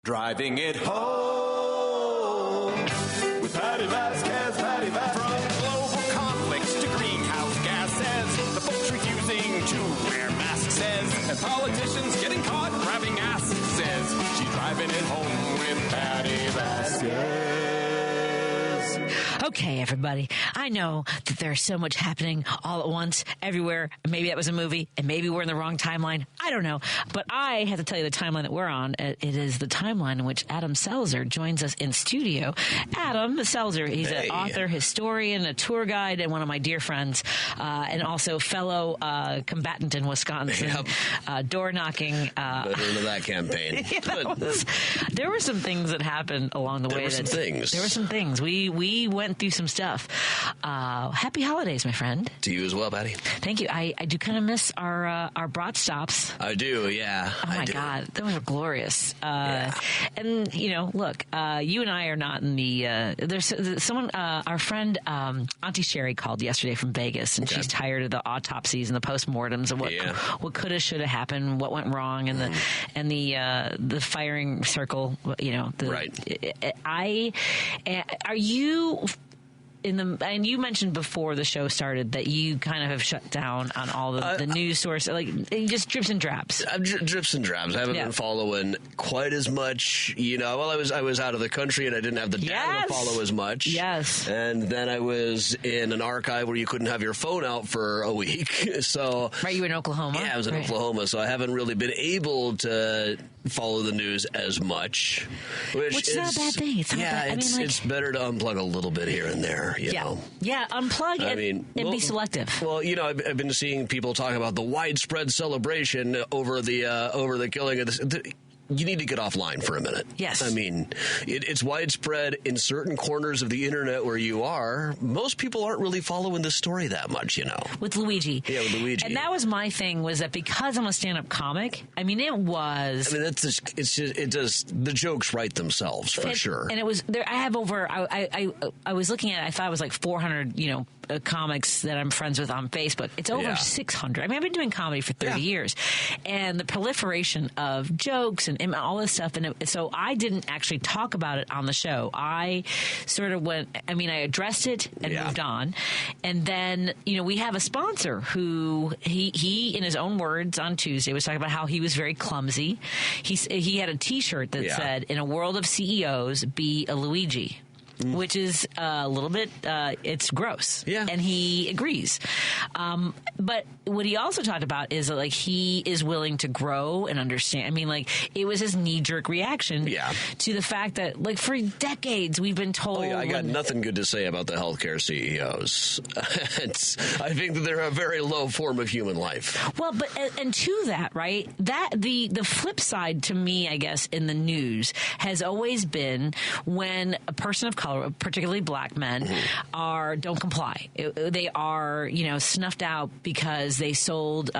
Driving it home with Patti Vasquez, Patti Vasquez. From global conflicts to greenhouse gases, the folks refusing to wear masks says, and politicians getting caught grabbing asses says, she's driving it home with Patti Vasquez. Okay, everybody. I know that there's so much happening all at once, everywhere. Maybe that was a movie, and maybe we're in the wrong timeline. I don't know. But I have to tell you the timeline that we're on. It is the timeline in which Adam Selzer joins us in studio. Adam Selzer, he's an author, historian, a tour guide, and one of my dear friends, and also fellow combatant in Wisconsin, door knocking. Better into that campaign. There were some things that happened along the way. There were some things. We went through some stuff. Happy holidays, my friend. To you as well, Patty. Thank you. I do kind of miss our brat stops. I do, yeah. Oh my God, those were glorious. And you know, look, you and I are not in the. There's someone, our friend Auntie Sherry called yesterday from Vegas, and she's tired of the autopsies and the postmortems of what could have, should have happened, what went wrong, and the firing circle. You know, are you? And you mentioned before the show started that you kind of have shut down on all the news sources, like just drips and drabs. Drips and drabs. I haven't been following quite as much. You know, well, I was out of the country and I didn't have the data to follow as much. Yes. And then I was in an archive where you couldn't have your phone out for a week. So you were in Oklahoma. Yeah, I was in Oklahoma, so I haven't really been able to follow the news as much. Which is not a bad thing. It's not bad. It's better to unplug a little bit here and there. You know? Yeah, unplug and be selective. Well, you know, I've been seeing people talk about the widespread celebration over the killing of this. You need to get offline for a minute. Yes. I mean, it's widespread in certain corners of the internet where you are. Most people aren't really following this story that much, you know. With Luigi. Yeah, with Luigi. And that was my thing, was that because I'm a stand-up comic, I mean, it was... I mean, the jokes write themselves, for sure. And it was... I have over... I was looking at it, I thought it was like 400, you know, comics that I'm friends with on Facebook. It's over 600. I mean, I've been doing comedy for 30 years. And the proliferation of jokes and all this stuff. And so I didn't actually talk about it on the show. I sort of went, I addressed it and moved on. And then, you know, we have a sponsor who he in his own words on Tuesday was talking about how he was very clumsy. He had a T-shirt that said, "In a world of CEOs, be a Luigi." Which is a little bit, it's gross. Yeah. And he agrees. But what he also talked about is that, like, he is willing to grow and understand. I mean, like, it was his knee-jerk reaction to the fact that, like, for decades we've been told... I got nothing good to say about the healthcare CEOs. I think that they're a very low form of human life. Well, but, and to that, right, that the flip side to me, I guess, in the news has always been when a person of color, particularly black men, don't comply. They are, you know, snuffed out because they sold,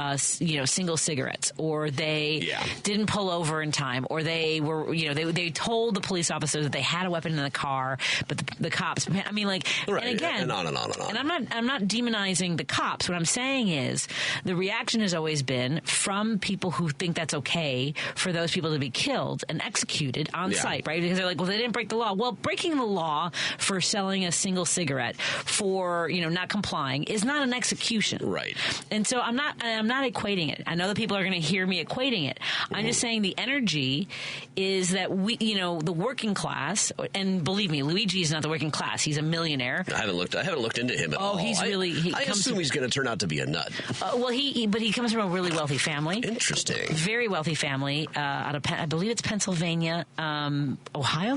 you know, single cigarettes, or they didn't pull over in time, or they were, you know, they told the police officers that they had a weapon in the car, but the cops. I mean, like, and again, and on and on and on. And I'm not demonizing the cops. What I'm saying is the reaction has always been from people who think that's okay for those people to be killed and executed on site, right? Because they're like, well, they didn't break the law. Well, breaking the law for selling a single cigarette, for, you know, not complying, is not an execution. Right. And so I'm not equating it. I know that people are going to hear me equating it. I'm just saying the energy is that we, you know, the working class, and believe me, Luigi is not the working class. He's a millionaire. I haven't looked into him at all. He's really... I assume he's going to turn out to be a nut. Well, but he comes from a really wealthy family. Interesting. Very wealthy family out of, I believe it's Pennsylvania, Ohio.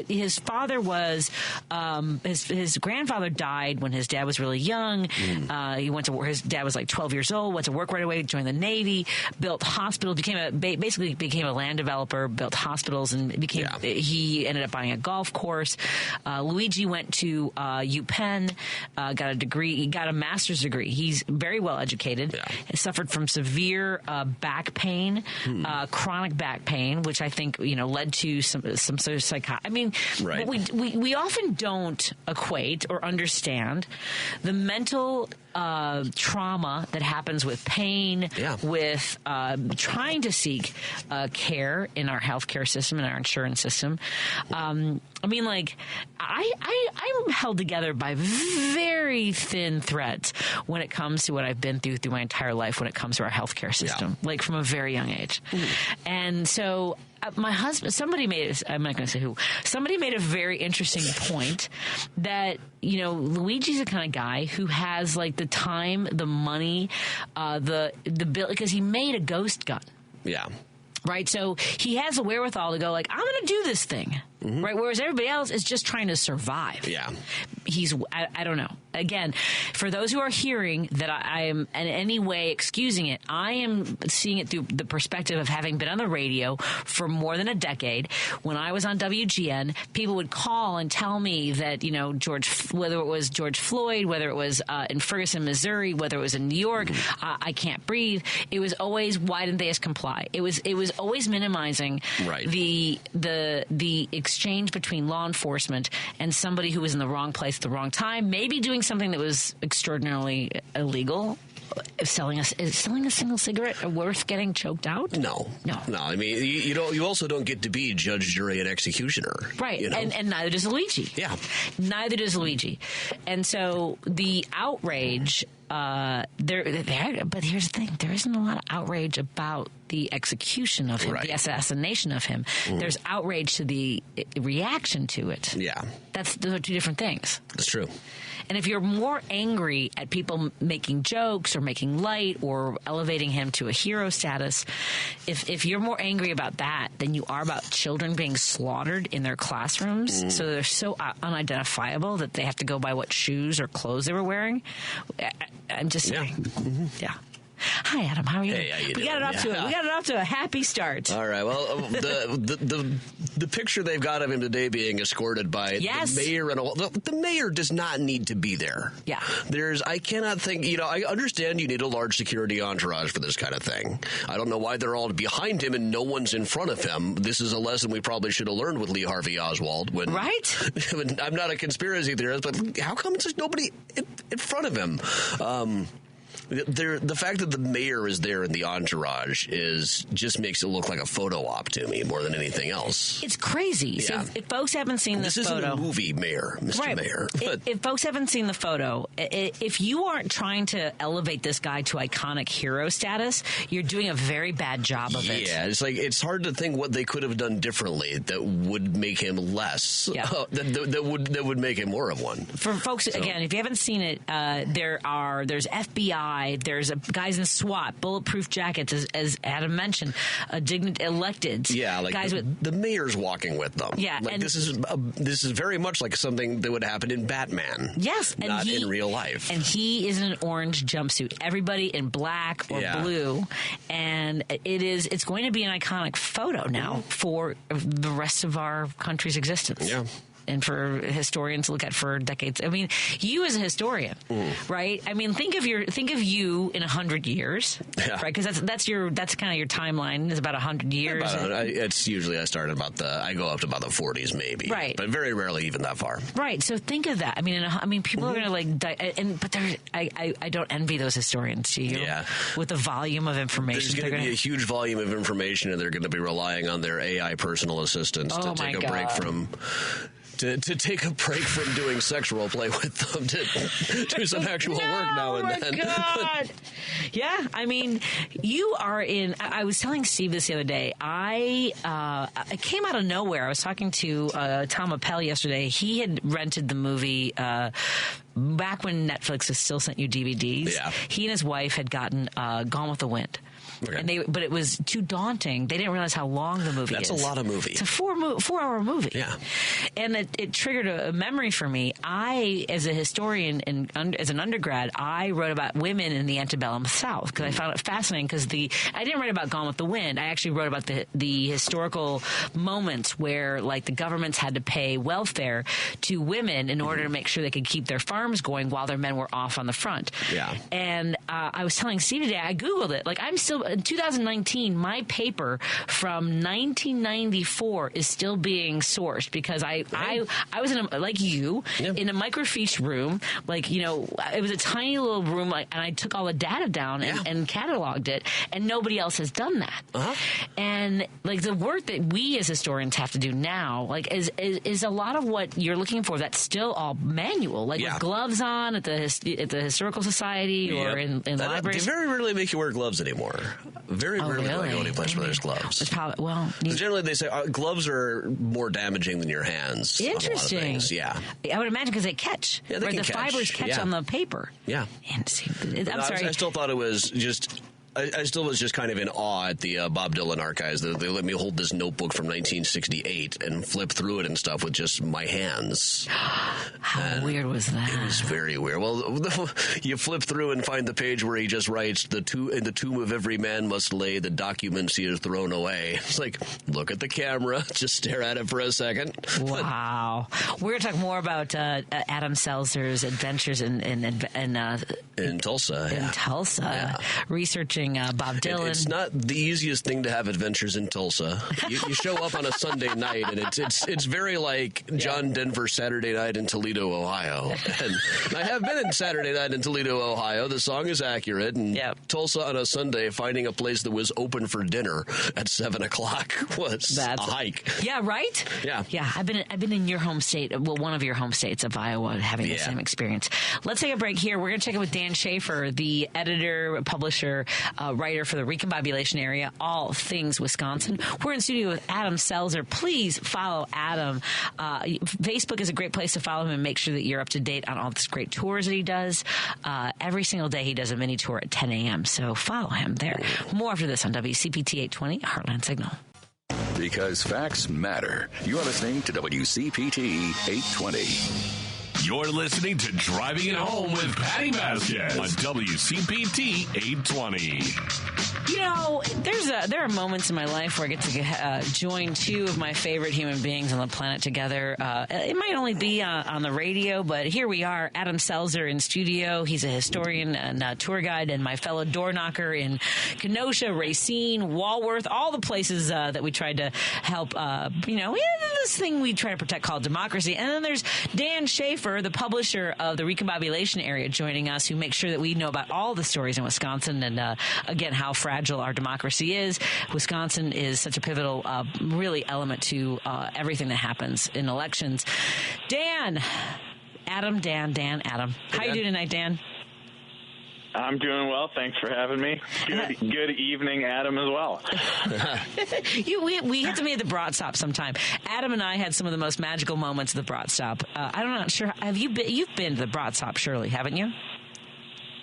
His father was, his grandfather died when his dad was really young. His dad was like 12 years old, went to work right away, joined the Navy, built hospitals, basically became a land developer, built hospitals, and he ended up buying a golf course. Luigi went to UPenn, got a degree, he got a master's degree. He's very well educated, suffered from severe back pain, chronic back pain, which I think, you know, led to some sort of psychotic. I mean, we often don't equate or understand the mental trauma that happens with pain, with trying to seek care in our healthcare system, in our insurance system. I mean, like, I'm held together by very thin threads when it comes to what I've been through my entire life when it comes to our healthcare system, like from a very young age. And so my husband, I'm not going to say who, somebody made a very interesting point that, you know, Luigi's the kind of guy who has like the time, the money, the bill, because he made a ghost gun. Yeah. Right. So he has the wherewithal to go like, I'm going to do this thing. Right. Whereas everybody else is just trying to survive. Yeah. I don't know. Again, for those who are hearing that I am in any way excusing it, I am seeing it through the perspective of having been on the radio for more than a decade. When I was on WGN, people would call and tell me that, you know, whether it was George Floyd, whether it was in Ferguson, Missouri, whether it was in New York, I can't breathe. It was always, why didn't they just comply? It was always minimizing the exchange between law enforcement and somebody who was in the wrong place at the wrong time, maybe doing something that was extraordinarily illegal. Is selling a single cigarette worth getting choked out? No. I mean, you also don't get to be judge, jury, and executioner, right? You know? And neither does Luigi. Yeah, neither does Luigi. And so the outrage. But here's the thing: there isn't a lot of outrage about the execution of him, the assassination of him. There's outrage to the reaction to it. Yeah, those are two different things. That's true. And if you're more angry at people making jokes or making light or elevating him to a hero status, if you're more angry about that than you are about children being slaughtered in their classrooms, so they're so unidentifiable that they have to go by what shoes or clothes they were wearing, I'm just saying. Yeah. Hi, Adam. How are you? Hey, how you doing? We got it off to a happy start. All right. Well, the picture they've got of him today being escorted by the mayor and all. The mayor does not need to be there. Yeah. I cannot think. You know, I understand you need a large security entourage for this kind of thing. I don't know why they're all behind him and no one's in front of him. This is a lesson we probably should have learned with Lee Harvey Oswald. Right. I'm not a conspiracy theorist, but how come it's just nobody in front of him? The fact that the mayor is there in the entourage just makes it look like a photo op to me more than anything else. It's crazy. Yeah. So if folks haven't seen this photo, isn't a movie, Mayor, Mr. Mayor. If folks haven't seen the photo, if you aren't trying to elevate this guy to iconic hero status, you're doing a very bad job of it. Yeah, it's hard to think what they could have done differently that would make him less. Yeah. that would make him more of one. For folks, again, if you haven't seen it, there's FBI. There's guys in SWAT, bulletproof jackets, as Adam mentioned, electeds. Yeah, like guys the mayor's walking with them. Yeah, like this is very much like something that would happen in Batman. Yes, and not in real life. And he is in an orange jumpsuit. Everybody in black or blue, and it's going to be an iconic photo now for the rest of our country's existence. Yeah. And for historians to look at for decades. I mean, you as a historian, right? I mean, think of you in 100 years, right? Because that's kind of your timeline. Is about 100 years. It's usually I go up to about the 40s maybe, right? But very rarely even that far, right? So think of that. I mean, people are going to like die, but I don't envy those historians. Do you? Yeah. With the volume of information, there's going to be a huge volume of information, and they're going to be relying on their AI personal assistants to take a break from. To take a break from doing sexual play with them to do some actual work now and then. Oh, my God. Yeah, I mean, you are in... I was telling Steve this the other day. I came out of nowhere. I was talking to Tom Appel yesterday. He had rented the movie... back when Netflix still sent you DVDs. Yeah. He and his wife had gotten Gone with the Wind. Okay. But it was too daunting. They didn't realize how long the movie is. That's a lot of movie. It's a 4-hour movie. Yeah. And it triggered a memory for me. I, as a historian and as an undergrad, I wrote about women in the antebellum South because I found it fascinating because I didn't write about Gone with the Wind. I actually wrote about the historical moments where like the governments had to pay welfare to women in order to make sure they could keep their farms going while their men were off on the front. Yeah. And I was telling Steve today, I Googled it. Like I'm still... in 2019, my paper from 1994 is still being sourced because I was in like you in a microfiche room, like, you know, it was a tiny little room, like, and I took all the data down and cataloged it, and nobody else has done that. And like the work that we as historians have to do now, like is a lot of what you're looking for. That's still all manual, like with gloves on at the Historical Society or in libraries. They very rarely make you wear gloves anymore. Very rarely do I go any place where there's gloves. It's probably, generally they say gloves are more damaging than your hands. Interesting. On a lot of things. Yeah, I would imagine because they catch. Yeah, they can the fibers catch on the paper. Yeah. I'm sorry. I still thought it was just. I still was just kind of in awe at the Bob Dylan archives. They let me hold this notebook from 1968 and flip through it and stuff with just my hands. How weird was that? It was very weird. Well, you flip through and find the page where he just writes, in the tomb of every man must lay the documents he has thrown away. It's like, look at the camera, just stare at it for a second. Wow. We're going to talk more about Adam Selzer's adventures in Tulsa. In Tulsa, researching Bob Dylan. It's not the easiest thing to have adventures in Tulsa. You show up on a Sunday night, and it's very like John Denver Saturday Night in Toledo, Ohio. And I have been in Saturday Night in Toledo, Ohio. The song is accurate. And Tulsa on a Sunday, finding a place that was open for dinner at 7:00 was a hike. Yeah, right? Yeah. Yeah, I've been in your home state, well, one of your home states of Iowa, having the same experience. Let's take a break here. We're going to check in with Dan Schaefer, the editor, publisher, writer for the Recombobulation Area, all things Wisconsin. We're in studio with Adam Selzer. Please follow Adam. Facebook is a great place to follow him and make sure that you're up to date on all these great tours that he does. Every single day he does a mini tour at 10 a.m., so follow him there. More after this on WCPT 820, Heartland Signal. Because facts matter. You are listening to WCPT 820. You're listening to Driving It Home with Patti Vasquez on WCPT 820. You know, there are moments in my life where I get to join two of my favorite human beings on the planet together. It might only be on the radio, but here we are, Adam Selzer in studio. He's a historian and tour guide and my fellow door knocker in Kenosha, Racine, Walworth, all the places that we tried to help, this thing we try to protect called democracy. And then there's Dan Schaefer, the publisher of the Recombobulation Area, joining us, who makes sure that we know about all the stories in Wisconsin and, again, how fragile our democracy is. Wisconsin is such a pivotal, really element to everything that happens in elections. Dan. How you doing tonight, Dan? I'm doing well. Thanks for having me. Good evening, Adam, as well. We have to meet at the Brat Stop sometime. Adam and I had some of the most magical moments at the Brat Stop. I'm not sure. Have you been? You've been to the Brat Stop, surely, haven't you?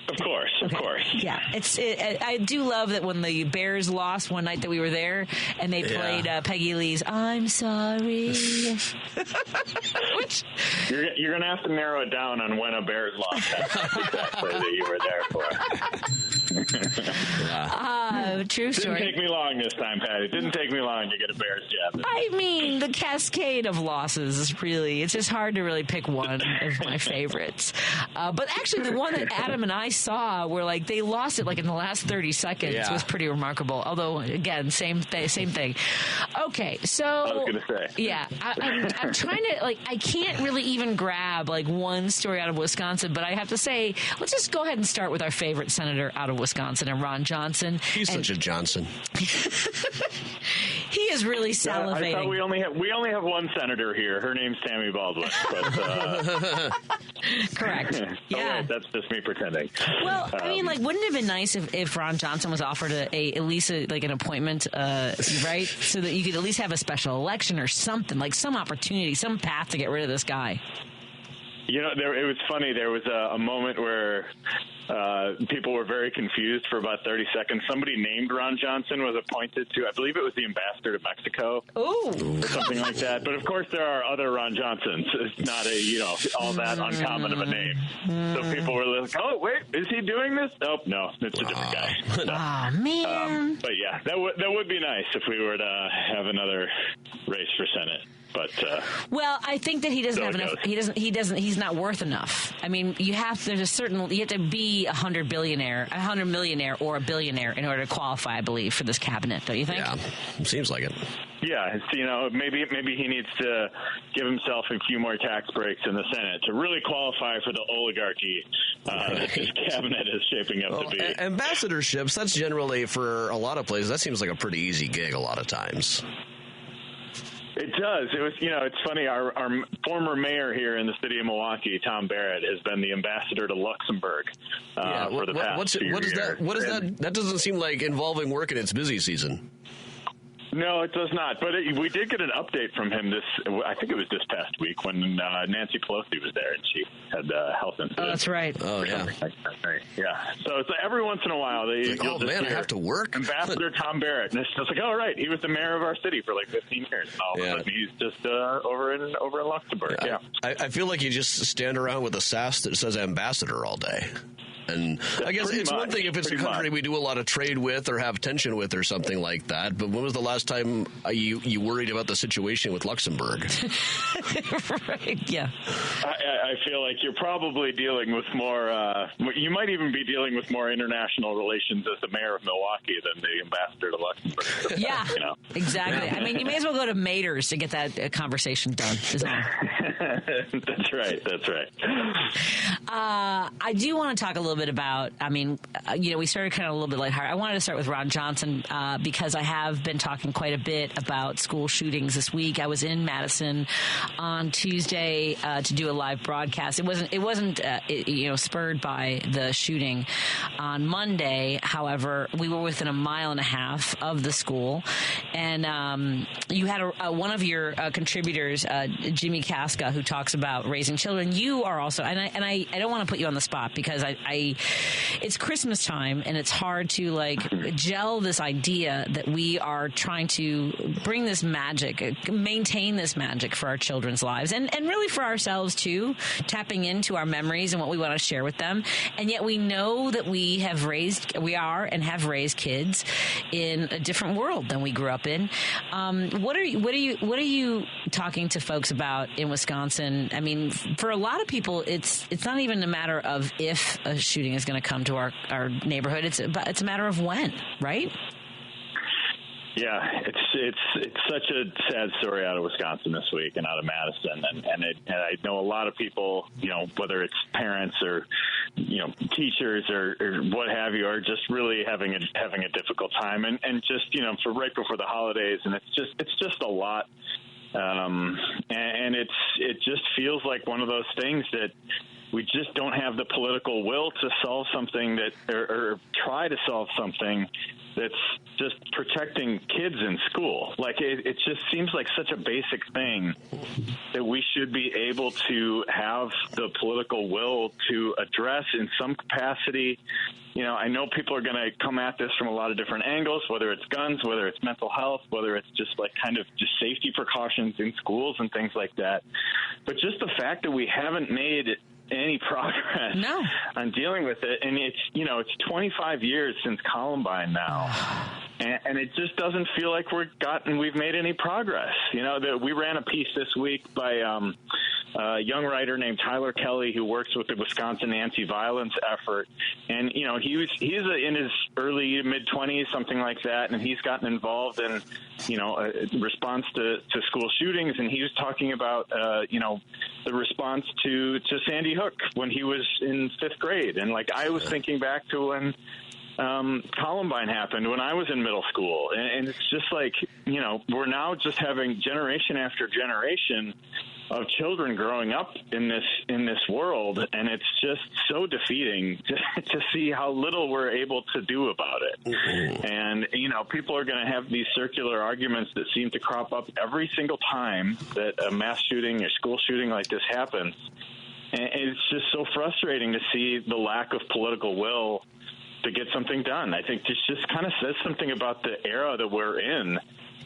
Of course. Yeah, I do love that when the Bears lost one night that we were there, and they played Peggy Lee's "I'm Sorry." Which you're gonna have to narrow it down on when a Bears lost. That's exactly that you were there for. True story. Didn't take me long this time, Patty. Didn't take me long to get a Bears jab. I mean, the cascade of losses is it's just hard to really pick one of my favorites. But actually, the one that Adam and I saw where like they lost it like in the last 30 seconds was pretty remarkable. Although again, same thing. Okay, so I was gonna say, I'm trying to I can't really even grab like one story out of Wisconsin, but I have to say, let's just go ahead and start with our favorite senator out of Wisconsin, and Ron Johnson. He's such a Johnson. He is really salivating. I thought we only have one senator here. Her name's Tammy Baldwin. But, correct. Yeah, that's just me pretending. Well, I mean, wouldn't it have been nice if Ron Johnson was offered at least an appointment, right? So that you could at least have a special election or something, like some opportunity, some path to get rid of this guy. You know, it was funny. There was a moment where people were very confused for about 30 seconds. Somebody named Ron Johnson was appointed to, I believe it was the ambassador to Mexico. Or something like that. But of course there are other Ron Johnsons. It's not all that uncommon of a name. So people were like, oh, wait, is he doing this? Oh, no, it's a different guy. Oh, man. But yeah, that would be nice if we were to have another race for Senate. But well, I think that he doesn't have enough. He's not worth enough. I mean, you have to be a 100 millionaire, or a billionaire in order to qualify, I believe, for this cabinet. Don't you think? Yeah, seems like it. Yeah, maybe he needs to give himself a few more tax breaks in the Senate to really qualify for the oligarchy that his cabinet is shaping up to be. Ambassadorships, that's generally, for a lot of places, that seems like a pretty easy gig a lot of times. It does. It was, it's funny. Our former mayor here in the city of Milwaukee, Tom Barrett, has been the ambassador to Luxembourg for the past few years. What is that? That doesn't seem like involving work in its busy season. No, it does not. But we did get an update from him I think it was this past week when Nancy Pelosi was there and she had health incident. Oh, that's right. Oh, yeah. Yeah. So it's every once in a while. I have to work? Ambassador Tom Barrett. And it's just like, oh, right. He was the mayor of our city for like 15 years. And all of a sudden he's just over in Luxembourg. Yeah. I feel like you just stand around with a sass that says ambassador all day. And I guess it's one thing if it's a country we do a lot of trade with or have tension with or something like that. But when was the last time you worried about the situation with Luxembourg? Right, yeah. I feel like you're probably dealing with more, you might even be dealing with more international relations as the mayor of Milwaukee than the ambassador to Luxembourg. Yeah, exactly. I mean, you may as well go to Mater's to get that conversation done. That's right. I do want to talk a little bit about, we started kind of a little bit lighthearted. I wanted to start with Ron Johnson because I have been talking quite a bit about school shootings this week. I was in Madison on Tuesday to do a live broadcast. It wasn't spurred by the shooting on Monday. However, we were within a mile and a half of the school, and you had one of your contributors, Jimmy Casca, who talks about raising children. You are also, and I don't want to put you on the spot because it's Christmas time and it's hard to gel this idea that we are trying to bring this magic, maintain this magic for our children's lives and really for ourselves too, tapping into our memories and what we want to share with them. And yet we know that we have raised kids in a different world than we grew up in. What are you talking to folks about in Wisconsin? I mean, for a lot of people, it's not even a matter of if a shooting is going to come to our neighborhood. It's a matter of when, right? Yeah, it's such a sad story out of Wisconsin this week and out of Madison, and I know a lot of people, whether it's parents or teachers or what have you, are just really having a difficult time, and just for right before the holidays, and it's just a lot. And it just feels like one of those things that we just don't have the political will to solve something or try to solve something that's just protecting kids in school. It just seems like such a basic thing that we should be able to have the political will to address in some capacity. I know people are going to come at this from a lot of different angles, whether it's guns, whether it's mental health, whether it's just just safety precautions in schools and things like that. But just the fact that we haven't made any progress on dealing with it. And it's 25 years since Columbine now. And it just doesn't feel like we've made any progress. We ran a piece this week by a young writer named Tyler Kelly, who works with the Wisconsin anti-violence effort. And, he's in his early mid-20s, something like that. And he's gotten involved in, a response to school shootings. And he was talking about, the response to Sandy Hook when he was in 5th grade. And I was thinking back to when Columbine happened when I was in middle school. And it's just we're now just having generation after generation of children growing up in this world, and it's just so defeating to see how little we're able to do about it. Mm-hmm. And people are going to have these circular arguments that seem to crop up every single time that a mass shooting or school shooting like this happens. And it's just so frustrating to see the lack of political will to get something done. I think this just kind of says something about the era that we're in,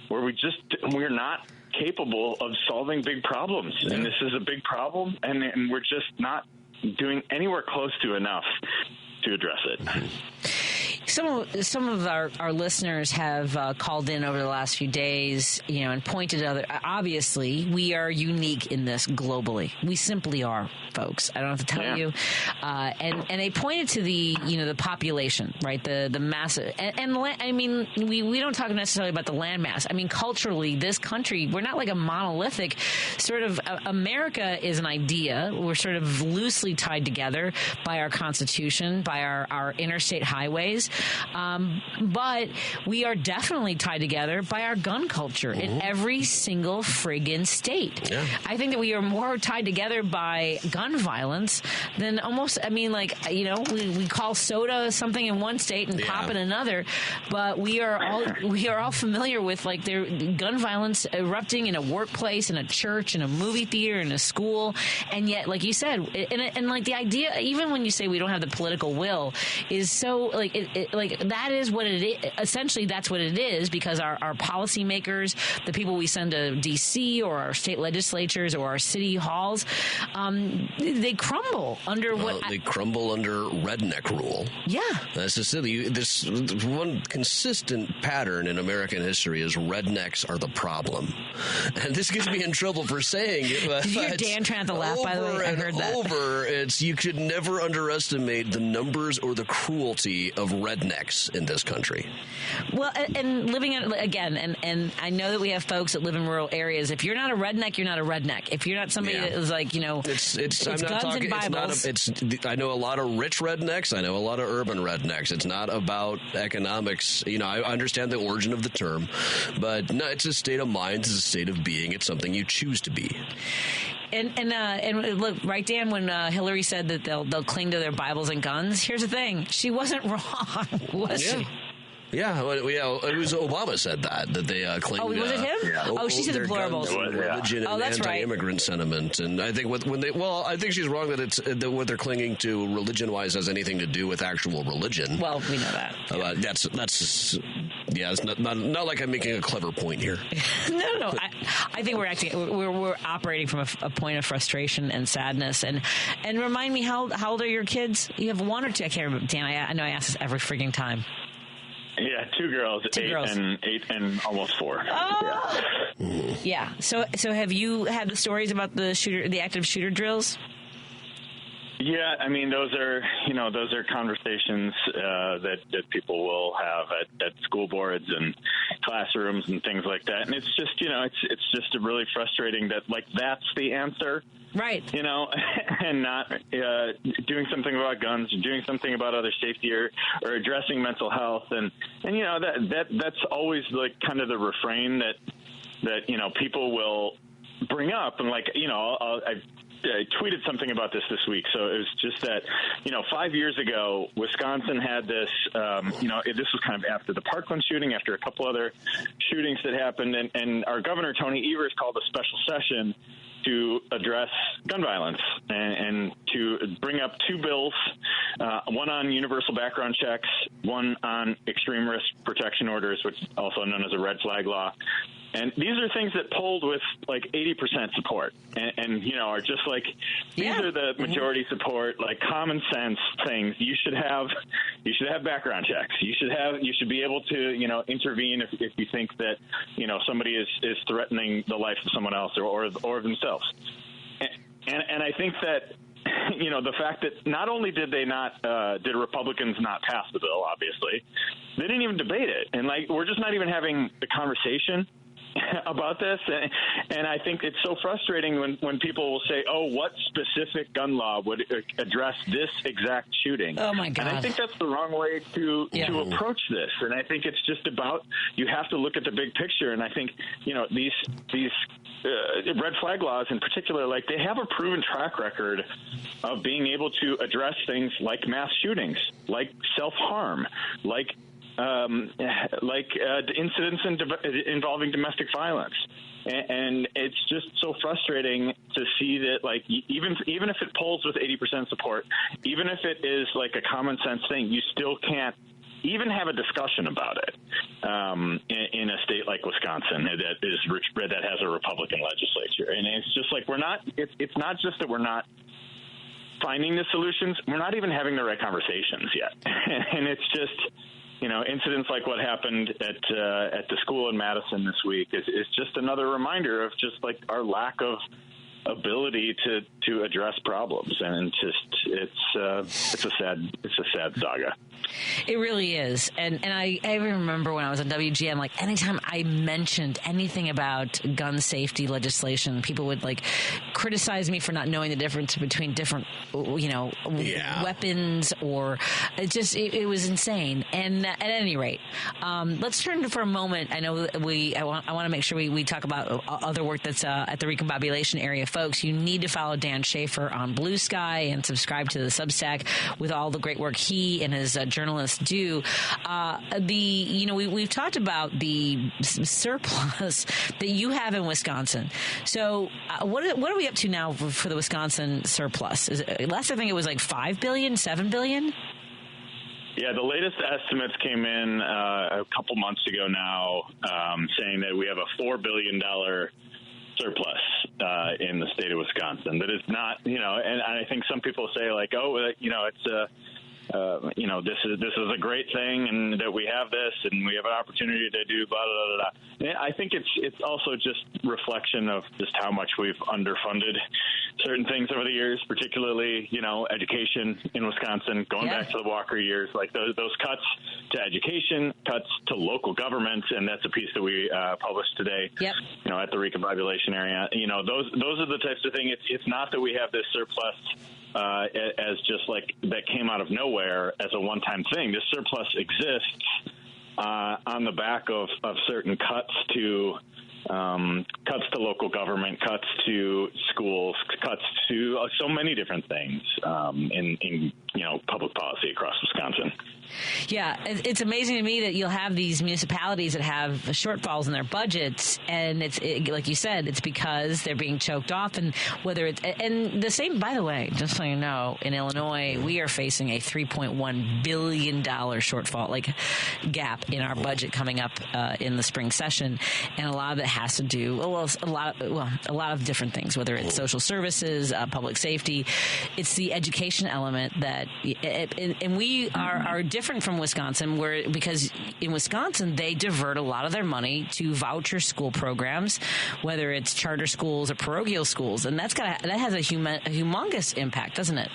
where we're not capable of solving big problems. Yeah. And this is a big problem, and we're just not doing anywhere close to enough to address it. some of our listeners have called in over the last few days, and pointed out that obviously we are unique in this globally. We simply are, folks. I don't have to tell you. And they pointed to the population, right? The massive, and I mean, we don't talk necessarily about the landmass. I mean, culturally, this country, we're not like a monolithic sort of. America is an idea. We're sort of loosely tied together by our Constitution, by our interstate highways, but we are definitely tied together by our gun culture in every single friggin' state. Yeah. I think that we are more tied together by gun violence than almost. I mean, we call soda something in one state and pop in another, but we are all familiar with their gun violence erupting in a workplace, in a church, in a movie theater, in a school, and yet, like you said, and the idea, even when you say we don't have the political will, is so that is what it is. Essentially, that's what it is, because our policymakers, the people we send to D.C. or our state legislatures or our city halls, they crumble under they crumble under redneck rule. Yeah, that's the city. This one consistent pattern in American history is rednecks are the problem, and this gets me in trouble for saying it. Did you hear Dan trying to laugh? By the way, I heard that. You could never underestimate the numbers or the cruelty of rednecks in this country. Well, and living in, again, and I know that we have folks that live in rural areas. If you're not a redneck, you're not a redneck. If you're not somebody that is it's I'm not guns talking, and Bibles. I know a lot of rich rednecks. I know a lot of urban rednecks. It's not about economics. I understand the origin of the term, but no, it's a state of mind. It's a state of being. It's something you choose to be. And look, right, Dan, when Hillary said that they'll cling to their Bibles and guns, here's the thing: she wasn't wrong, was she? Yeah, it was Obama said that they cling. Oh, was it him? Yeah. She said the plurals. Religion and anti-immigrant sentiment, and I think I think she's wrong that what they're clinging to religion-wise has anything to do with actual religion. Well, we know that. That's it's not like I'm making a clever point here. No. I think we're operating from a point of frustration and sadness. And remind me, how old are your kids? You have one or two? I can't remember. Dan, I know I ask this every freaking time. Yeah, two girls, eight and almost 4. Oh. Yeah. So have you had the stories about the active shooter drills? Yeah, I mean, those are conversations that people will have at school boards and classrooms and things like that. And it's just, it's just really frustrating that that's the answer. Right. And not doing something about guns, or doing something about other safety or addressing mental health. And that's always kind of the refrain that people will bring up. And I tweeted something about this week. So it was just that, 5 years ago, Wisconsin had this, this was kind of after the Parkland shooting, after a couple other shootings that happened. And our governor, Tony Evers, called a special session to address gun violence and to bring up 2 bills, one on universal background checks, one on extreme risk protection orders, which is also known as a red flag law. And these are things that polled with 80% support, and are just these are the majority support, common sense things. You should have background checks. You should be able to intervene if you think that somebody is threatening the life of someone else or themselves. And I think that the fact that not only did Republicans not pass the bill, obviously, they didn't even debate it, and we're just not even having the conversation about this. And I think it's so frustrating when people will say, oh, what specific gun law would address this exact shooting? Oh, my God. And I think that's the wrong way to approach this. And I think it's just about, you have to look at the big picture. And I think, these red flag laws in particular, they have a proven track record of being able to address things like mass shootings, like self-harm, like incidents involving domestic violence. And it's just so frustrating to see that, even if it polls with 80% support, even if it is a common sense thing, you still can't even have a discussion about it in a state like Wisconsin that has a Republican legislature. And it's just we're not. It's not just that we're not finding the solutions; we're not even having the right conversations yet. And it's just incidents like what happened at the school in Madison this week is just another reminder of just like our lack of ability to address problems, and it's a sad saga. It really is. And I remember when I was on WGN, like anytime I mentioned anything about gun safety legislation, people would like criticize me for not knowing the difference between different, weapons, or it was insane. And at any rate, let's turn for a moment. I know I want to make sure we talk about other work that's at the recombobulation area. Folks, you need to follow Dan Schaefer on Blue Sky and subscribe to the Substack with all the great work he and his journalists do. We've talked about the surplus that you have in Wisconsin. So what are we up to now for the Wisconsin surplus? Last I think it was like $5 billion, $7 billion? Yeah, the latest estimates came in a couple months ago now, saying that we have a $4 billion surplus in the state of Wisconsin. That is not, and I think some people say like, it's this is a great thing, and that we have this, and we have an opportunity to do blah blah blah blah. And I think it's also just reflection of just how much we've underfunded certain things over the years, particularly education in Wisconsin, going back to the Walker years, like those cuts to education, cuts to local government, and that's a piece that we published today. Yep. At the recombobulation area. Those are the types of things. It's not that we have this surplus as just like that came out of nowhere as a one-time thing. This surplus exists on the back of certain cuts to local government, cuts to schools, cuts to so many different things in public policy across Wisconsin. Yeah, it's amazing to me that you'll have these municipalities that have shortfalls in their budgets, and like you said, it's because they're being choked off. And and the same, by the way, just so you know, in Illinois, we are facing a $3.1 billion shortfall, gap in our budget coming up in the spring session, and a lot of it has to do a lot of different things, whether it's social services, public safety. It's the education element that, and we are different from Wisconsin, because in Wisconsin they divert a lot of their money to voucher school programs, whether it's charter schools or parochial schools, and that has a humongous impact, doesn't it?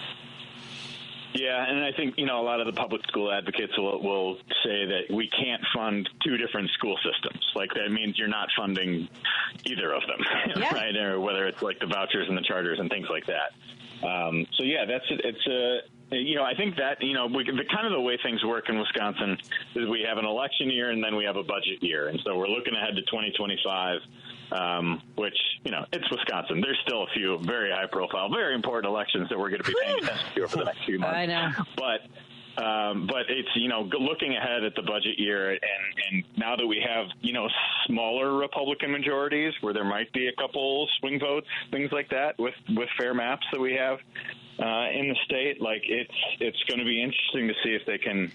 Yeah, and I think, a lot of the public school advocates will say that we can't fund two different school systems. Like, that means you're not funding either of them, right? Or whether it's like the vouchers and the charters and things like that. I think that, the kind of the way things work in Wisconsin is we have an election year and then we have a budget year. And so we're looking ahead to 2025, which, it's Wisconsin. There's still a few very high profile, very important elections that we're going to be paying attention to over the next few months. I know. But it's, looking ahead at the budget year, and now that we have, smaller Republican majorities where there might be a couple swing votes, things like that with fair maps that we have in the state, like it's going to be interesting to see if they can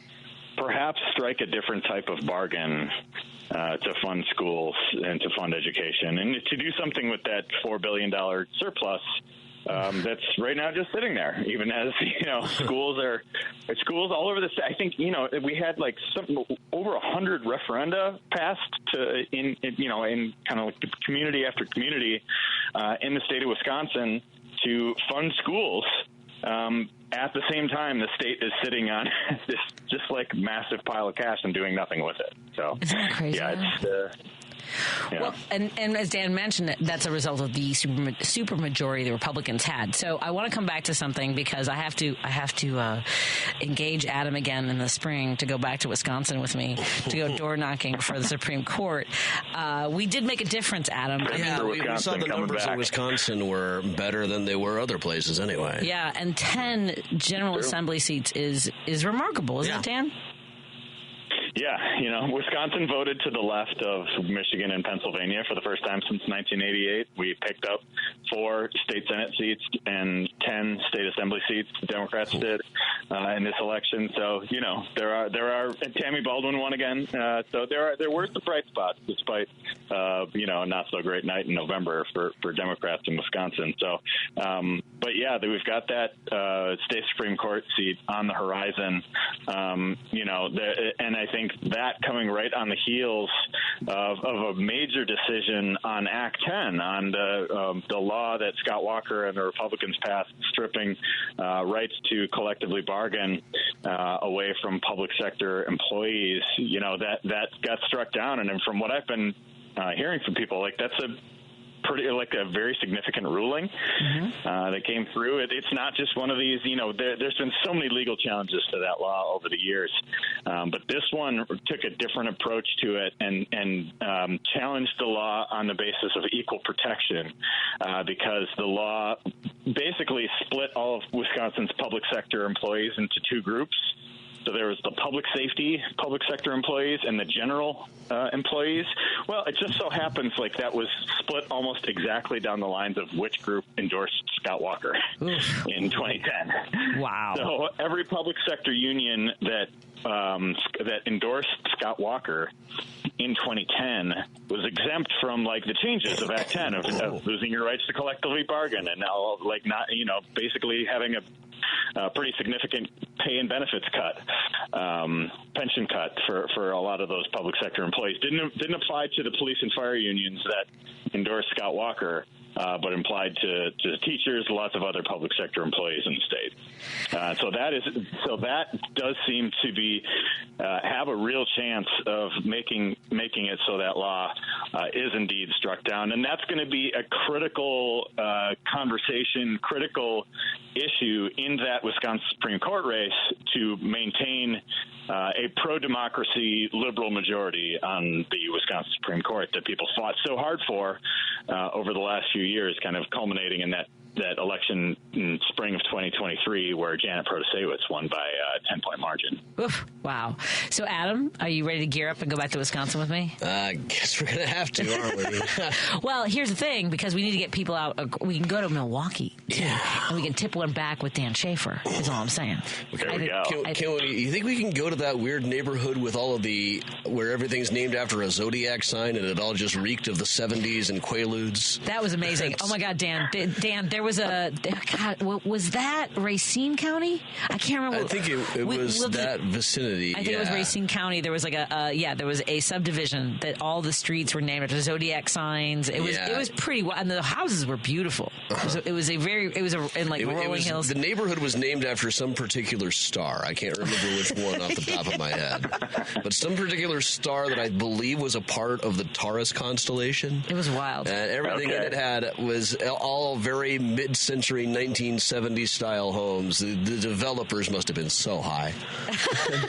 perhaps strike a different type of bargain to fund schools and to fund education, and to do something with that $4 billion surplus that's right now just sitting there, even as schools all over the state. I think we had like over 100 referenda passed in kind of like community after community in the state of Wisconsin to fund schools. At the same time, the state is sitting on this just like massive pile of cash and doing nothing with it. So isn't that crazy? Well, and as Dan mentioned, that's a result of the super majority the Republicans had. So I want to come back to something, because I have to engage Adam again in the spring to go back to Wisconsin with me to go door knocking for the Supreme Court. We did make a difference, Adam. We saw the numbers in Wisconsin were better than they were other places anyway. Yeah, and 10 General Assembly seats is remarkable, isn't it, Dan? Yeah, Wisconsin voted to the left of Michigan and Pennsylvania for the first time since 1988. We picked up 4 state Senate seats and 10 state assembly seats. The Democrats did in this election. So, there are and Tammy Baldwin won again. So there were some bright spots despite, a not so great night in November for Democrats in Wisconsin. So, but yeah, we've got that state Supreme Court seat on the horizon. And I think that coming right on the heels of a major decision on Act 10, on the law that Scott Walker and the Republicans passed, stripping rights to collectively bargain away from public sector employees. That got struck down, and from what I've been hearing from people, that's a very significant ruling that came through. It's not just one of these, there's been so many legal challenges to that law over the years. But this one took a different approach to it and challenged the law on the basis of equal protection because the law basically split all of Wisconsin's public sector employees into 2 groups. So there was the public safety, public sector employees, and the general employees. Well, it just so happens that was split almost exactly down the lines of which group endorsed Scott Walker in 2010. Wow. So every public sector union that endorsed Scott Walker in 2010 was exempt from the changes of Act 10 of losing your rights to collectively bargain and now basically having a pretty significant pay and benefits cut, pension cut for a lot of those public sector employees. Didn't apply to the police and fire unions that endorsed Scott Walker, but applied to teachers, lots of other public sector employees in the state. So that does seem to be have a real chance of making it so that law is indeed struck down, and that's going to be a critical conversation, critical issue in that Wisconsin Supreme Court race to maintain a pro-democracy liberal majority on the Wisconsin Supreme Court that people fought so hard for over the last few years, kind of culminating in that election in spring of 2023 where Janet Protasiewicz won by a 10-point margin. Oof, wow. So, Adam, are you ready to gear up and go back to Wisconsin with me? I guess we're going to have to, aren't we? Well, here's the thing, because we need to get people out. We can go to Milwaukee, and we can tip one back with Dan Schaefer, is all I'm saying. There we go. You think we can go to that weird neighborhood with all of where everything's named after a Zodiac sign and it all just reeked of the 70s and Quaaludes? That was amazing. Oh, my God, Dan, there was was that Racine County? I can't remember. I think it was that vicinity. I think it was Racine County. There was there was a subdivision that all the streets were named after Zodiac signs. It was pretty, and the houses were beautiful. It was rolling hills. The neighborhood was named after some particular star. I can't remember which one off the top of my head, but some particular star that I believe was a part of the Taurus constellation. It was wild. And everything in it had was all very mid-century 1970s style homes. The developers must have been so high. I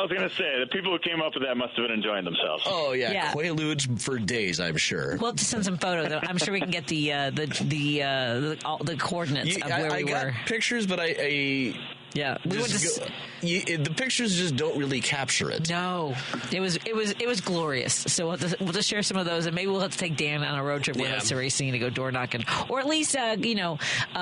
was going to say, the people who came up with that must have been enjoying themselves. Oh, yeah. Quaaludes for days, I'm sure. We'll just send some photos. I'm sure we can get the coordinates of where we were. I got pictures, but yeah, the pictures just don't really capture it. No, it was glorious. So we'll just share some of those, and maybe we'll have to take Dan on a road trip with us to Racine to go door knocking, or at least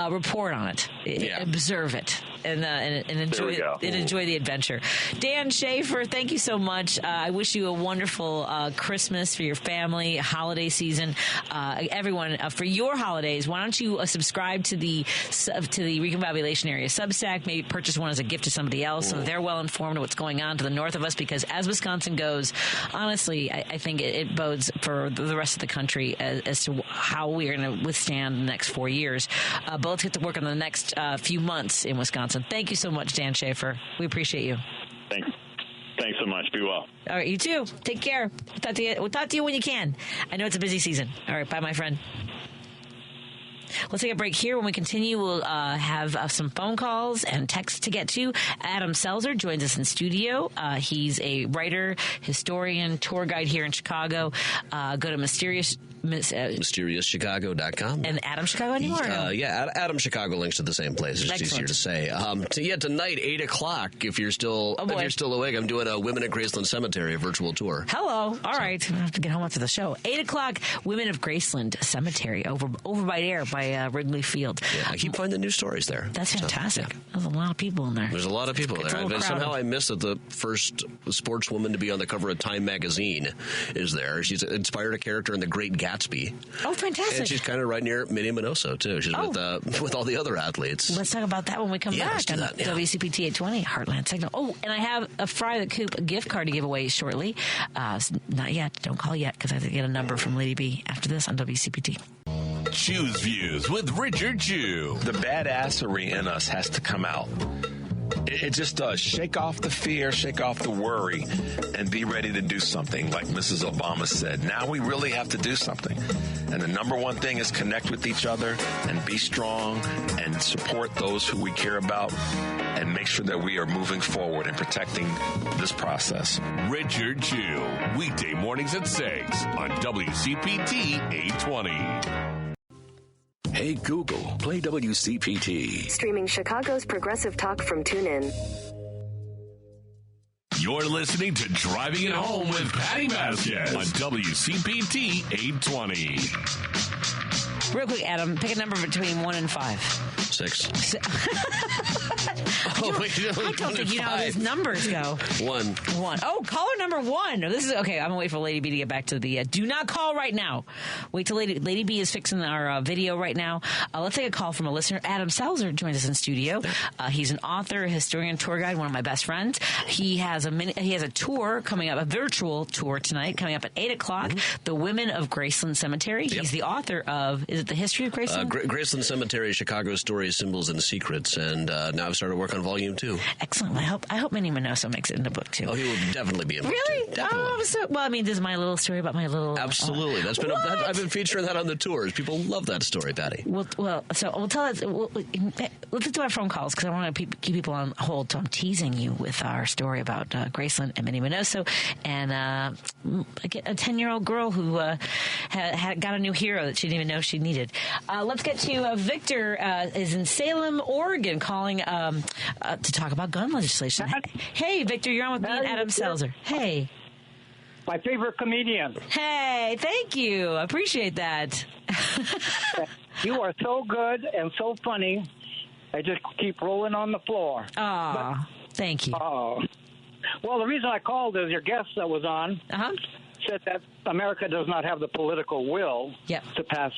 report on it, observe it, and enjoy the adventure. Dan Schaefer, thank you so much. I wish you a wonderful Christmas for your family, holiday season. Everyone, for your holidays, why don't you subscribe to the Reconfabulation Area Substack? Maybe purchase one as a gift to somebody else so they're well informed of what's going on to the north of us, because as Wisconsin goes, honestly, I think it bodes for the rest of the country as to how we are going to withstand the next 4 years. But let's get to work on the next few months in Wisconsin. Thank you so much, Dan Schaefer. We appreciate you. Thanks so much. Be well. All right, you too. Take care. We'll talk to you when you can. I know it's a busy season. All right, bye, my friend. Let's take a break here. When we continue, we'll have some phone calls and texts to get to. Adam Selzer joins us in studio. He's a writer, historian, tour guide here in Chicago. Go to MysteriousChicago.com. And Adam Chicago anymore? Adam Chicago links to the same place. It's just easier to say. Tonight, 8 o'clock, if you're still awake, I'm doing a Women at Graceland Cemetery, a virtual tour. Hello. All right. I have to get home after the show. 8 o'clock, Women of Graceland Cemetery over by there by Wrigley Field. Yeah, I keep finding new stories there. That's fantastic. There's a lot of people in there. There's a lot of people there. Somehow I missed that the first sportswoman to be on the cover of Time magazine is there. She's inspired a character in The Great Gatsby. Oh, fantastic. And she's kind of right near Minnie Minoso, too. She's with all the other athletes. Let's talk about that when we come back on WCPT 820, Heartland Signal. Oh, and I have a Fry the Coop gift card to give away shortly. Not yet. Don't call yet because I have to get a number from Lady B after this on WCPT. Choose Views with Richard Chew. The badassery in us has to come out. It just does. Shake off the fear, shake off the worry, and be ready to do something, like Mrs. Obama said. Now we really have to do something. And the number one thing is connect with each other and be strong and support those who we care about and make sure that we are moving forward and protecting this process. Richard Chew, weekday mornings at 6 on WCPT 820. Hey Google, play WCPT. Streaming Chicago's progressive talk from TuneIn. You're listening to Driving It Home with Patti Vasquez on WCPT 820. Real quick, Adam, pick a number between 1 and 5. 6. I don't think you know how these numbers go. 1. Oh, caller number 1. This is okay. I'm gonna wait for Lady B to get back to the. Do not call right now. Wait till Lady B is fixing our video right now. Let's take a call from a listener. Adam Selzer joins us in studio. He's an author, a historian, tour guide, one of my best friends. He has a tour coming up, a virtual tour tonight, coming up at 8 o'clock. The Women of Graceland Cemetery. Yep. He's the author of. Is it the History of Graceland? Graceland Cemetery: Chicago's Stories, Symbols, and Secrets. And now I've started work on Volume 2. Excellent. I hope Minnie Minoso makes it in the book too. Oh, he will definitely be in book 2. Really? Definitely. This is my little story about my little. Absolutely. I've been featuring that on the tours. People love that story, Patty. Well, so we'll tell us. Let's do our phone calls because I want to keep people on hold. So I'm teasing you with our story about Graceland and Minnie Minoso and a 10-year-old girl who had got a new hero that she didn't even know she needed. Let's get to Victor is in Salem, Oregon, calling to talk about gun legislation. Hey, Victor, you're on with me and Adam Selzer. Hey. My favorite comedian. Hey, thank you. I appreciate that. You are so good and so funny. I just keep rolling on the floor. Oh, thank you. Well, the reason I called is your guest that was on said that America does not have the political will to pass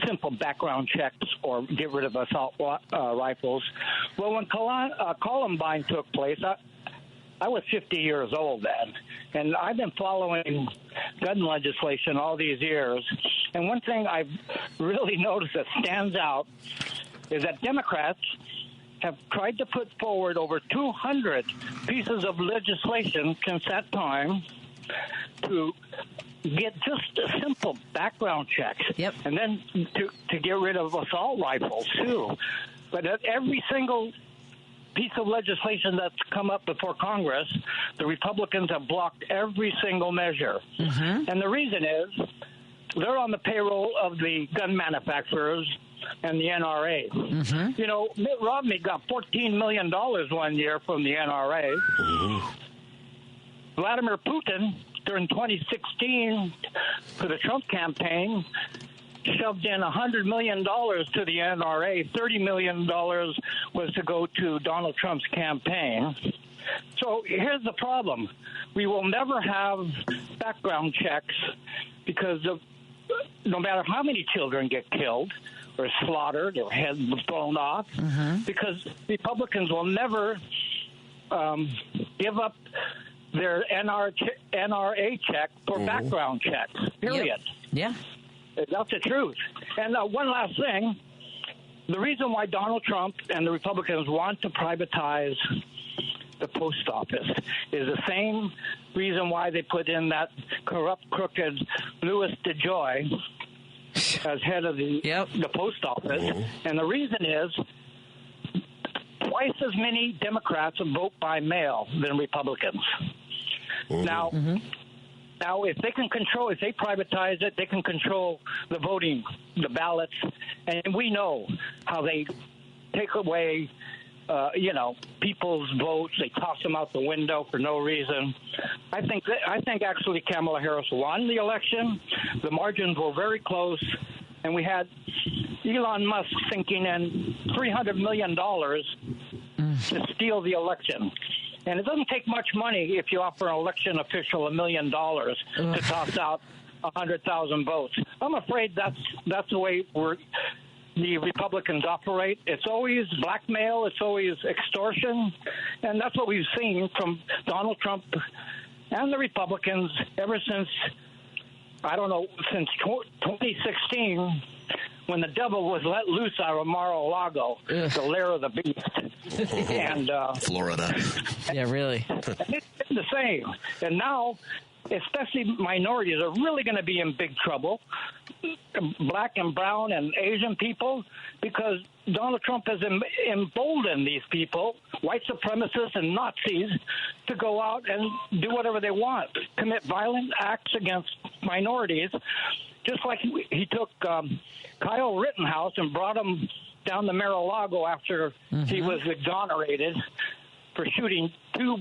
simple background checks or get rid of assault rifles. Well, when Columbine took place, I was 50 years old then, and I've been following gun legislation all these years. And one thing I've really noticed that stands out is that Democrats have tried to put forward over 200 pieces of legislation since that time to get just a simple background checks. Yep. And then to get rid of assault rifles, too. But at every single piece of legislation that's come up before Congress, the Republicans have blocked every single measure. Mm-hmm. And the reason is they're on the payroll of the gun manufacturers and the NRA. Mm-hmm. You know, Mitt Romney got $14 million one year from the NRA. Mm-hmm. Vladimir Putin, during 2016, for the Trump campaign, shoved in $100 million to the NRA. $30 million was to go to Donald Trump's campaign. So here's the problem. We will never have background checks because no matter how many children get killed or slaughtered or heads blown off, because Republicans will never give up their NRA check for background checks, period. Yep. Yeah. That's the truth. And one last thing. The reason why Donald Trump and the Republicans want to privatize the post office is the same reason why they put in that corrupt, crooked Louis DeJoy as head of the post office. And the reason is twice as many Democrats vote by mail than Republicans. Now, Now, if they privatize it, they can control the voting, the ballots, and we know how they take away, people's votes. They toss them out the window for no reason. I think actually Kamala Harris won the election. The margins were very close, and we had Elon Musk sinking in $300 million to steal the election. And it doesn't take much money if you offer an election official $1 million to toss out 100,000 votes. I'm afraid that's the way the Republicans operate. It's always blackmail. It's always extortion. And that's what we've seen from Donald Trump and the Republicans ever since, since 2016, when the devil was let loose out of Mar-a-Lago, the lair of the beast. And Florida. Yeah, really. It's the same. And now, especially minorities are really going to be in big trouble, black and brown and Asian people, because Donald Trump has emboldened these people, white supremacists and Nazis, to go out and do whatever they want, commit violent acts against minorities, just like he took Kyle Rittenhouse and brought him down the Mar-a-Lago after he was exonerated for shooting two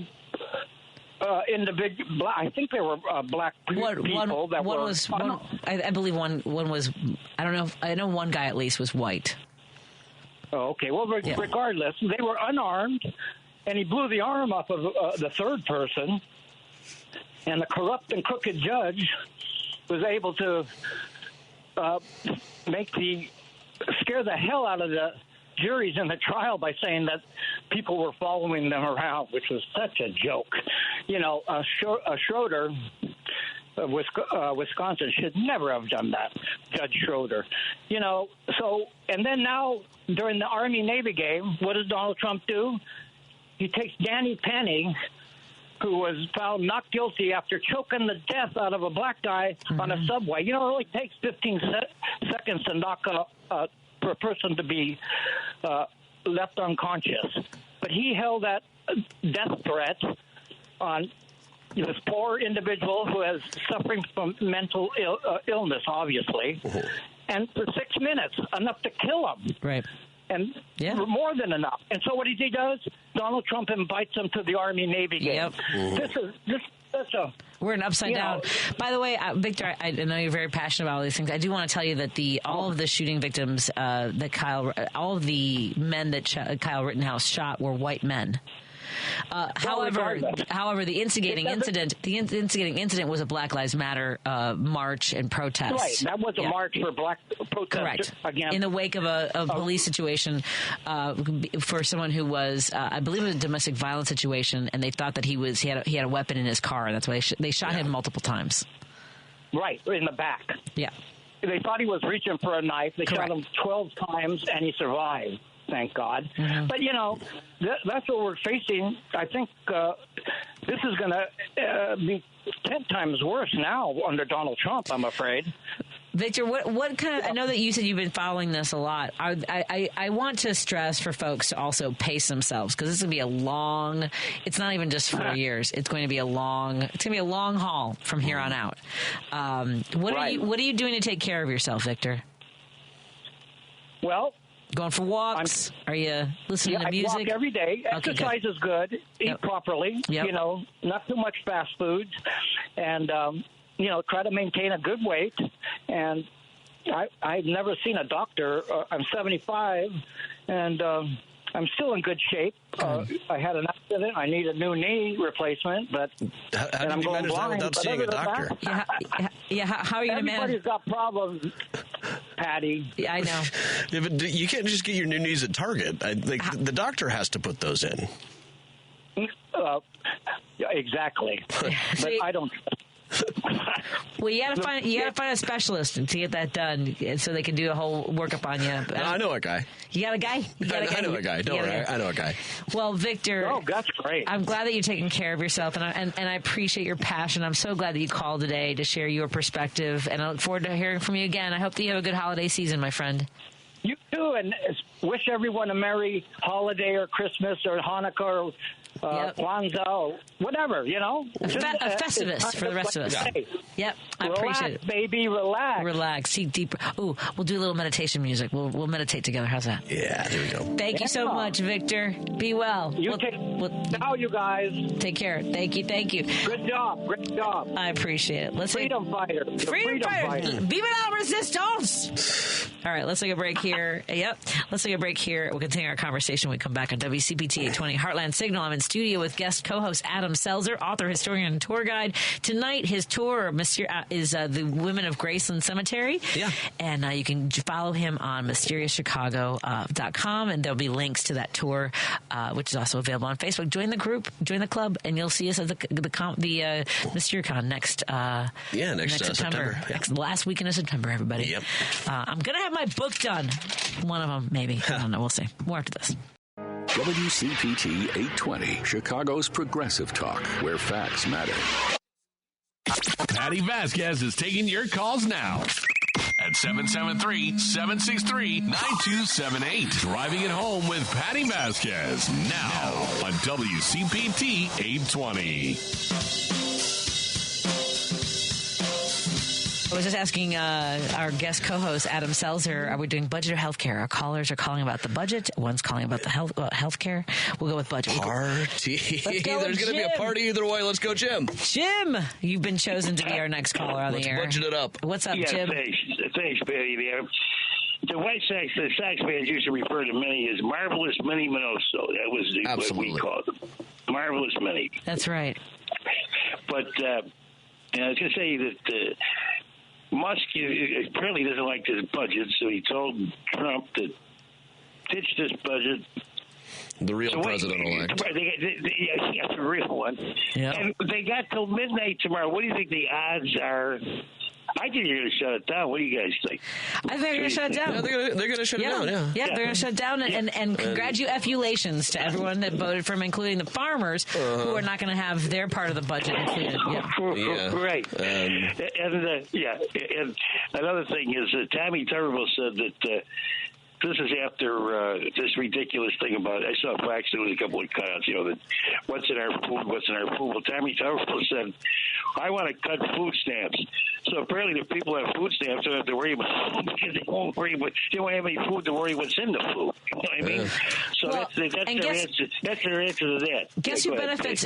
individual. I think they were black people. I believe one was. I don't know. I know one guy at least was white. Oh, okay. Well, regardless, they were unarmed, and he blew the arm off of the third person, and the corrupt and crooked judge was able to scare the hell out of the juries in the trial by saying that people were following them around, which was such a joke. Schroeder, Wisconsin, should never have done that, Judge Schroeder. And then now during the Army-Navy game, what does Donald Trump do? He takes Danny Penny, who was found not guilty after choking the death out of a black guy on a subway. It only takes 15 seconds to knock for a person to be left unconscious. But he held that death threat on this poor individual who is suffering from mental illness, obviously, and for 6 minutes, enough to kill him. Right. And more than enough. And so what he does, Donald Trump invites him to the Army-Navy game. Yep. We're an upside down. By the way, Victor, I know you're very passionate about all these things. I do want to tell you that all of the shooting victims all of the men that Kyle Rittenhouse shot were white men. However, the instigating incident was a Black Lives Matter march and protest. Right, that was a march for black protest. Correct. Again, in the wake of a police situation for someone who was, I believe, it was a domestic violence situation, and they thought that he had a weapon in his car, and that's why they shot him multiple times. Right, in the back. Yeah. They thought he was reaching for a knife. They shot him 12 times, and he survived. Thank God. Mm-hmm. But, that's what we're facing. I think this is going to be 10 times worse now under Donald Trump, I'm afraid. Victor, what kind of, I know that you said you've been following this a lot. I want to stress for folks to also pace themselves, because this is going to be it's not even just 4 years. It's going to be a long haul from here on out. What are you doing to take care of yourself, Victor? Well, going for walks? Are you listening to music? I walk every day. Exercise is good. Eat properly. Yep. Not too much fast foods, and try to maintain a good weight. And I've never seen a doctor. I'm 75, and I'm still in good shape. I had an accident. I need a new knee replacement, but how did you manage that without seeing a doctor? How are you going to manage? Everybody's got problems, Patty. Yeah, I know. Yeah, but you can't just get your new knees at Target. The doctor has to put those in. Exactly. But I don't. Well, you gotta find a specialist to get that done, so they can do a whole workup on you. I know a guy. You got a guy? I know a guy. Don't worry, I know a guy. Well, Victor, that's great. I'm glad that you're taking care of yourself, and I appreciate your passion. I'm so glad that you called today to share your perspective, and I look forward to hearing from you again. I hope that you have a good holiday season, my friend. You too, and wish everyone a merry holiday or Christmas or Hanukkah or Kwanzaa, whatever, A Festivus for the rest of us. Yep, I appreciate it. Baby, relax. Relax, see deeper. Ooh, we'll do a little meditation music. We'll meditate together. How's that? Yeah, there we go. Thank you so much, Victor. Be well. Now, you guys. Take care. Thank you. Good job. Great job. I appreciate it. Freedom fighter. Freedom fighter. Viva la resistance. All right, let's take a break here. Yep, let's take a break here. We'll continue our conversation when we come back on WCPT 820 Heartland Signal. I'm in studio with guest co-host Adam Selzer, author, historian, and tour guide. Tonight, his tour is the Women of Graceland Cemetery. Yeah. And you can follow him on mysteriousschicagO.com, and there'll be links to that tour, which is also available on Facebook. Join the group, join the club, and you'll see us at the MysterioCon next September. Yeah. Last weekend of September, everybody. Yep. I'm going to have my book done. One of them, maybe. I don't know. We'll see. More after this. WCPT 820, Chicago's progressive talk, where facts matter. Patti Vasquez is taking your calls now at 773-763-9278. Driving it home with Patti Vasquez now on WCPT 820. I was just asking our guest co-host, Adam Selzer, are we doing budget or healthcare? Our callers are calling about the budget. One's calling about the healthcare. We'll go with budget. Party. There's going to be a party either way. Let's go, Jim. Jim, you've been chosen to be our next caller on the air. Let's budget it up. What's up, Jim? Thanks, Patty. The White Sox, the Sox fans used to refer to Minnie as Marvelous Minnie Minoso. That was what we called them. Marvelous Minnie. That's right. But I was going to say that Musk apparently doesn't like this budget, so he told Trump to ditch this budget. The real president-elect. Yeah, the real one. Yeah. And they got till midnight tomorrow. What do you think the odds are? I think you're going to shut it down. What do you guys think? I think they're going to shut it down. Yeah, they're going to shut it down, yeah. Yeah, they're going to shut it down, and congratulations to everyone that voted for him, including the farmers, who are not going to have their part of the budget included. Yeah. Right. And another thing is Tommy Tuberville said that this is after this ridiculous thing about, I saw Fox News a couple of cutouts, that what's in our food. Well, Tommy Tuberville said, I want to cut food stamps. So apparently the people who have food stamps don't have to worry about food because they won't have any food to worry what's in the food. You know what I mean? So that's their answer. That's their answer to that. Guess who benefits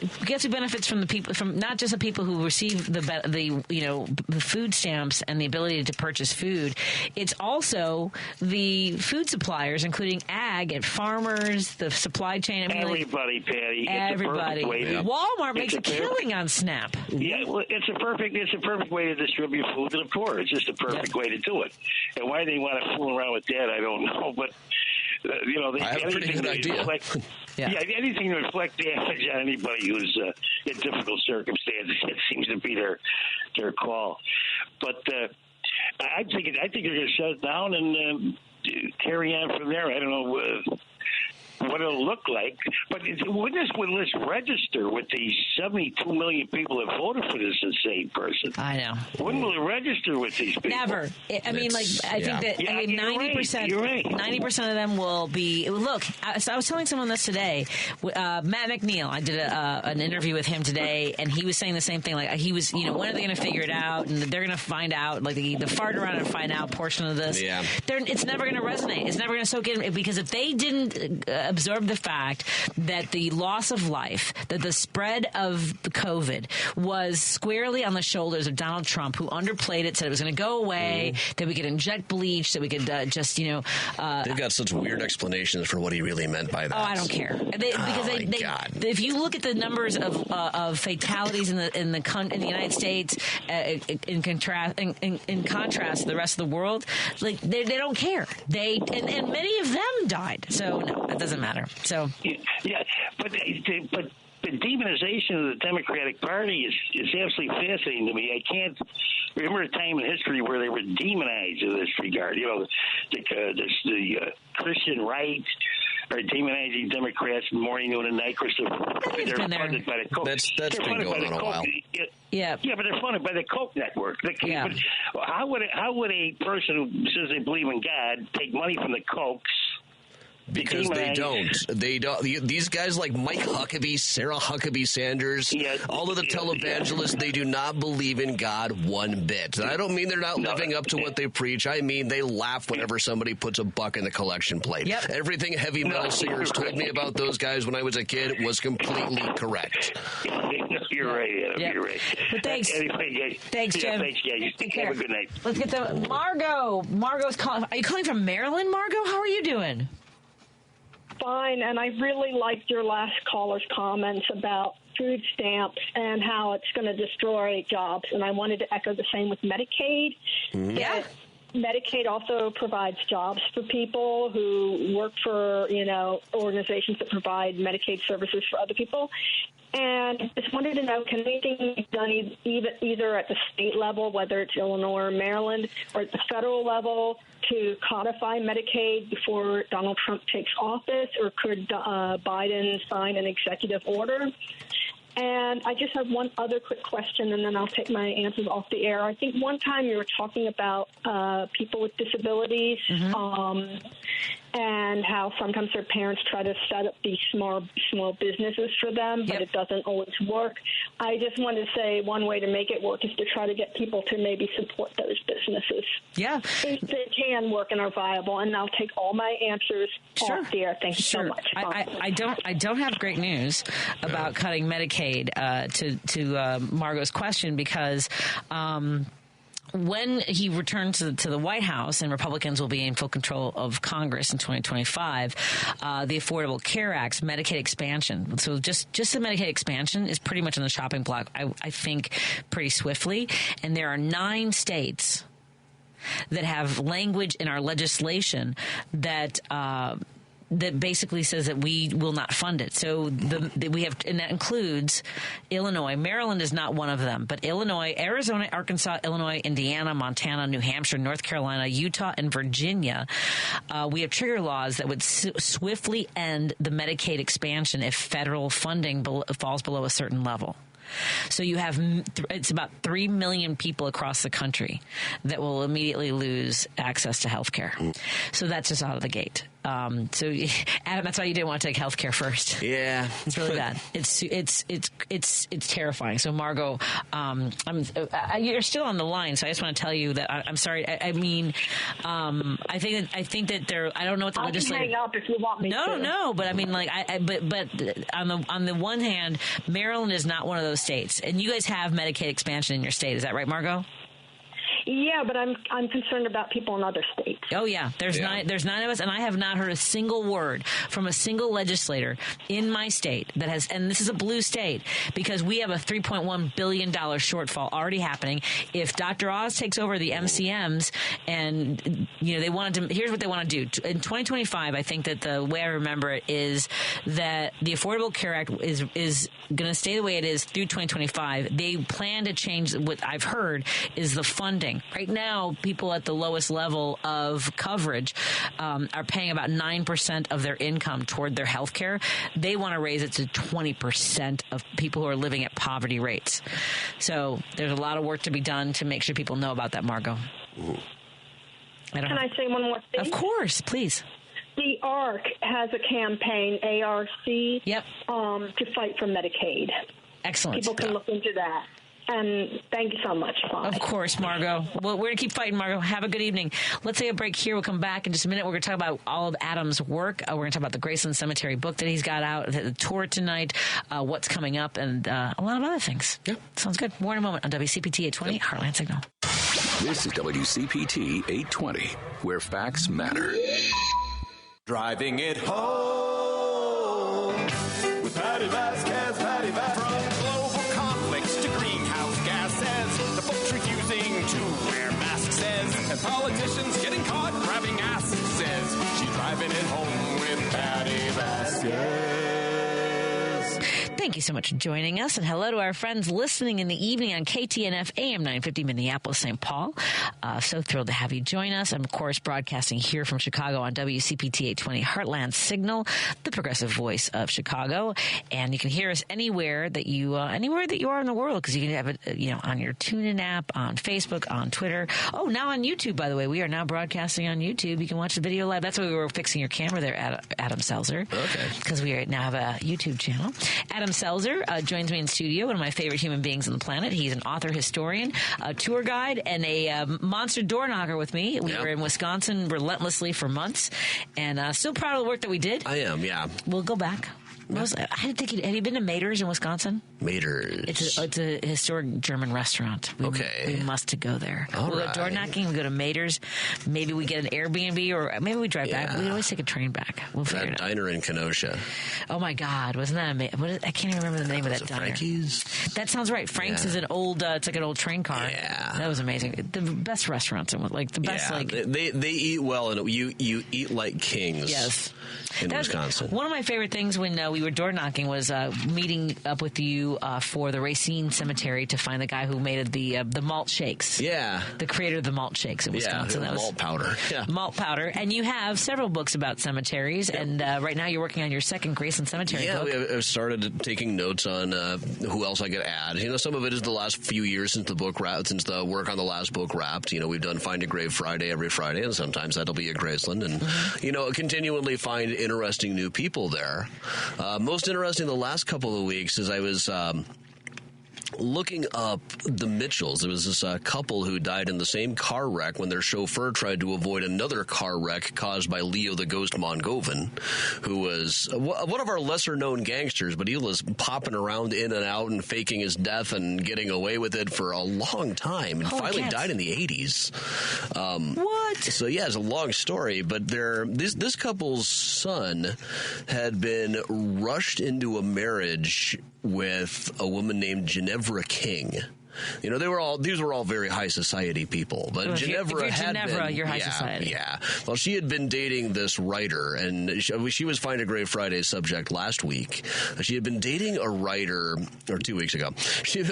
from the people, from not just the people who receive the food stamps and the ability to purchase food. It's also the food suppliers, including ag and farmers, the supply chain. Everybody, Patty. Everybody. Walmart makes a killing on SNAP. Yeah, well, it's a perfect way to distribute food to the poor. It's just a perfect way to do it. And why they want to fool around with that, I don't know. But I have a pretty good idea. Anything to reflect damage on anybody who's in difficult circumstances, it seems to be their call. But I think they're going to shut it down and carry on from there. I don't know what it'll look like. But will this register with the 72 million people that voted for this insane person? I know. When will it register with these people? Never. I think 90%. You're right. 90% of them will be. Look, so I was telling someone this today. Matt McNeil. I did an interview with him today, and he was saying the same thing. Like he was, when are they going to figure it out? And they're going to find out. Like the fart around and find out portion of this. Yeah. It's never going to resonate. It's never going to soak in, because if they didn't absorb the fact that the loss of life, that the spread of the COVID was squarely on the shoulders of Donald Trump, who underplayed it, said it was going to go away, that we could inject bleach, that we could they've got such weird explanations for what he really meant by that. Oh, I don't care. If you look at the numbers of fatalities in the United States, in contrast to the rest of the world, like they don't care. And many of them died. So no, it doesn't matter. So but the demonization of the Democratic Party is absolutely fascinating to me. I can't remember a time in history where they were demonized in this regard. The Christian right are demonizing Democrats morning, noon, and night. They're funded by the Koch. That's been going on a while. Yeah, but they're funded by the Koch network. But how would a person who says they believe in God take money from the Kochs Because they don't. They don't. These guys like Mike Huckabee, Sarah Huckabee Sanders, all of the televangelists, they do not believe in God one bit. And I don't mean they're not living up to what they preach. I mean they laugh whenever somebody puts a buck in the collection plate. Yep. Everything heavy metal singers told me about those guys when I was a kid was completely correct. You're right, Adam. Yep. You're right. But thanks. Anyway, Thanks, Jim. Thanks, guys. Take care. Have a good night. Let's get to Margot. Margot's calling. Are you calling from Maryland, Margot? How are you doing? Fine, and I really liked your last caller's comments about food stamps and how it's going to destroy jobs. And I wanted to echo the same with Medicaid. Mm-hmm. Yeah. Medicaid also provides jobs for people who work for, organizations that provide Medicaid services for other people. And I just wanted to know, can anything be done either at the state level, whether it's Illinois or Maryland, or at the federal level to codify Medicaid before Donald Trump takes office, or could Biden sign an executive order? And I just have one other quick question, and then I'll take my answers off the air. I think one time you were talking about people with disabilities, and how sometimes their parents try to set up these small businesses for them, but it doesn't always work. I just wanted to say one way to make it work is to try to get people to maybe support those businesses. Yeah. If they can work and are viable. And I'll take all my answers off the air. Thank you so much. I don't have great news about cutting Medicaid to Margot's question, because when he returns to the White House and Republicans will be in full control of Congress in 2025, the Affordable Care Act, Medicaid expansion. So just the Medicaid expansion is pretty much on the shopping block, I think, pretty swiftly. And there are 9 states that have language in our legislation that basically says that we will not fund it. So we have, and that includes Illinois. Maryland is not one of them, but Illinois, Arizona, Arkansas, Illinois, Indiana, Montana, New Hampshire, North Carolina, Utah, and Virginia. We have trigger laws that would swiftly end the Medicaid expansion if federal funding falls below a certain level. So you have, it's about 3 million people across the country that will immediately lose access to health care. So that's just out of the gate. So Adam, that's why you didn't want to take health care first. Yeah. It's really bad. It's terrifying. So Margot, you're still on the line. So I just want to tell you that I'm sorry. I mean, I think that there, I don't know what the legislature. Hang up if you want me to. No, but I mean, like, but on the one hand, Maryland is not one of those states, and you guys have Medicaid expansion in your state. Is that right, Margot? Yeah, but I'm concerned about people in other states. Oh yeah, there's 9 of us, and I have not heard a single word from a single legislator in my state that has. And this is a blue state because we have a $3.1 billion shortfall already happening. If Dr. Oz takes over the MCMs, and they wanted to, here's what they want to do in 2025. I think that the way I remember it is that the Affordable Care Act is going to stay the way it is through 2025. They plan to change. What I've heard is the funding. Right now, people at the lowest level of coverage are paying about 9% of their income toward their health care. They want to raise it to 20% of people who are living at poverty rates. So there's a lot of work to be done to make sure people know about that, Margot. Can I say one more thing? Of course, please. The ARC has a campaign, ARC, to fight for Medicaid. Excellent. People can look into that. And thank you so much. Bye. Of course, Margot. Well, we're going to keep fighting, Margot. Have a good evening. Let's take a break here. We'll come back in just a minute. We're going to talk about all of Adam's work. We're going to talk about the Graceland Cemetery book that he's got out, the tour tonight, what's coming up, and a lot of other things. Yeah. Sounds good. More in a moment on WCPT 820, Heartland Signal. This is WCPT 820, where facts matter. Driving it home with Patti Vasquez, Patti Vasquez. From global conflicts to greenhouse gases, the folks refusing to wear masks says, and politicians getting caught grabbing ass says, she's driving it home with Patti Vasquez. Thank you so much for joining us, and hello to our friends listening in the evening on KTNF AM 950 Minneapolis, St. Paul. So thrilled to have you join us. I'm, of course, broadcasting here from Chicago on WCPT 820 Heartland Signal, the progressive voice of Chicago. And you can hear us anywhere that you are in the world, because you can have it, on your TuneIn app, on Facebook, on Twitter. Oh, now on YouTube, by the way. We are now broadcasting on YouTube. You can watch the video live. That's why we were fixing your camera there, Adam Selzer. Okay. Because we now have a YouTube channel. Adam Selzer joins me in studio, one of my favorite human beings on the planet. He's an author, historian, a tour guide, and a monster door knocker with me. We were in Wisconsin relentlessly for months, and still proud of the work that we did. I am, yeah. We'll go back. I didn't think have you been to Mader's in Wisconsin? Mader's. It's a historic German restaurant. We must go there. We'll go door knocking. We go to Mader's. Maybe we get an Airbnb, or maybe we drive back. We always take a train back. We'll figure it out. Diner in Kenosha. Oh my God, wasn't that amazing? I can't even remember the name of that diner. Frankie's? That sounds right. Frank's is an old. It's like an old train car. Yeah, that was amazing. The best restaurants, like the best. Like they eat well, and you eat like kings. Yes. In Wisconsin. One of my favorite things when we were door knocking was meeting up with you for the Racine Cemetery to find the guy who made the malt shakes. Yeah. The creator of the malt shakes in Wisconsin. Yeah, malt powder. Yeah. Malt powder. And you have several books about cemeteries, and right now you're working on your second Graceland Cemetery book. Yeah, I've started taking notes on who else I could add. Some of it is the last few years since the work on the last book wrapped. We've done Find a Grave Friday every Friday, and sometimes that'll be a Graceland. And, continually find interesting new people there. Most interesting the last couple of weeks is I was looking up the Mitchells. There was this couple who died in the same car wreck when their chauffeur tried to avoid another car wreck caused by Leo the Ghost Mongovan, who was one of our lesser-known gangsters, but he was popping around in and out and faking his death and getting away with it for a long time, and finally died in the 80s. What? So, yeah, it's a long story, but this couple's son had been rushed into a marriage with a woman named Ginevra King. These were all very high society people, but Ginevra you're high society. Yeah. Well, she had been dating this writer, and she was Find a Grave Friday subject last week. She had been dating a writer, or 2 weeks ago. He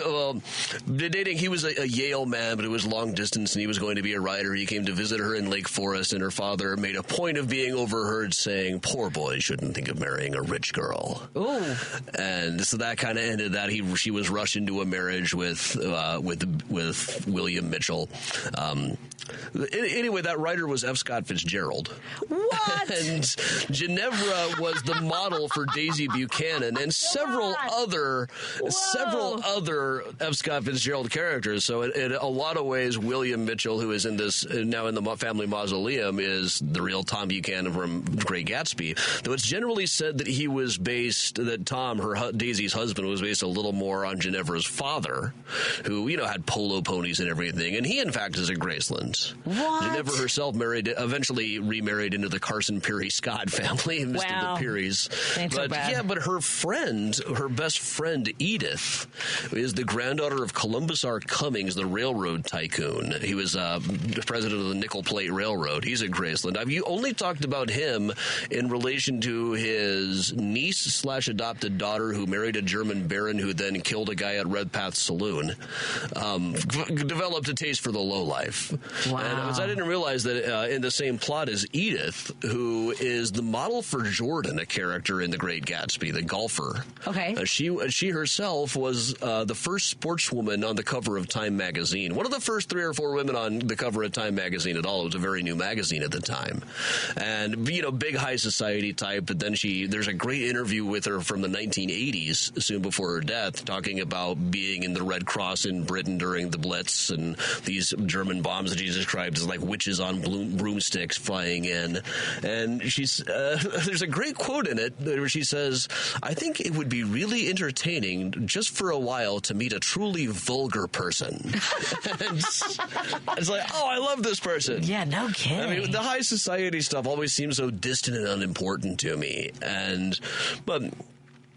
was a Yale man, but it was long distance, and he was going to be a writer. He came to visit her in Lake Forest, and her father made a point of being overheard saying, "Poor boy shouldn't think of marrying a rich girl." Ooh. And so that kind of ended that. She was rushed into a marriage with William Mitchell. Anyway, that writer was F. Scott Fitzgerald. What? And Ginevra was the model for Daisy Buchanan and several other F. Scott Fitzgerald characters. So in a lot of ways, William Mitchell, who is now in the family mausoleum, is the real Tom Buchanan from Great Gatsby. Though it's generally said that Tom, Daisy's husband, was based a little more on Ginevra's father, who, had polo ponies and everything. And he, in fact, is a Graceland. What? Ginevra herself eventually remarried into the Carson Peary Scott family, Mr. the Pearys. But her best friend, Edith, is the granddaughter of Columbus R. Cummings, the railroad tycoon. He was president of the Nickel Plate Railroad. He's a Graceland. I've only talked about him in relation to his niece/adopted daughter who married a German baron who then killed a guy at Redpath Saloon. Developed a taste for the lowlife. Wow. And I didn't realize that in the same plot as Edith, who is the model for Jordan, a character in The Great Gatsby, the golfer. Okay. She herself was the first sportswoman on the cover of Time magazine. One of the first 3 or 4 women on the cover of Time magazine at all. It was a very new magazine at the time. And, big high society type. But then there's a great interview with her from the 1980s, soon before her death, talking about being in the Red Cross in Britain during the Blitz and these German bombs that she described as like witches on broomsticks flying in. And there's a great quote in it where she says, "I think it would be really entertaining just for a while to meet a truly vulgar person." And it's like, oh, I love this person. Yeah, no kidding. I mean, the high society stuff always seems so distant and unimportant to me. But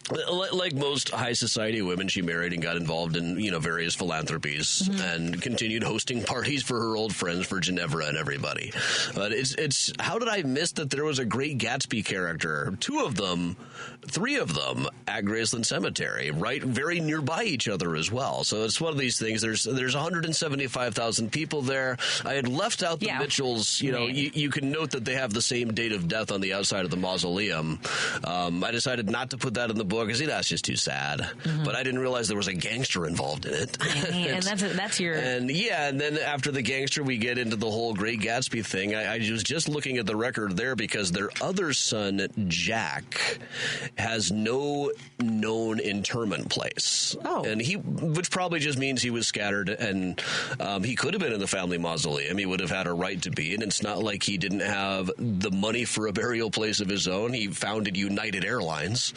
Like most high society women, she married and got involved in, various philanthropies and continued hosting parties for her old friends, for Ginevra and everybody. But it's how did I miss that there was a Great Gatsby character, 3 of them at Graceland Cemetery, right very nearby each other as well. So it's one of these things. There's 175,000 people there. I had left out the Mitchells. You can note that they have the same date of death on the outside of the mausoleum. I decided not to put that in the book because that's just too sad. But I didn't realize there was a gangster involved in it. And that's your... And then after the gangster, we get into the whole Great Gatsby thing. I was just looking at the record there because their other son, Jack, has no known interment place. Oh. And which probably just means he was scattered, and he could have been in the family mausoleum. He would have had a right to be, and it's not like he didn't have the money for a burial place of his own. He founded United Airlines.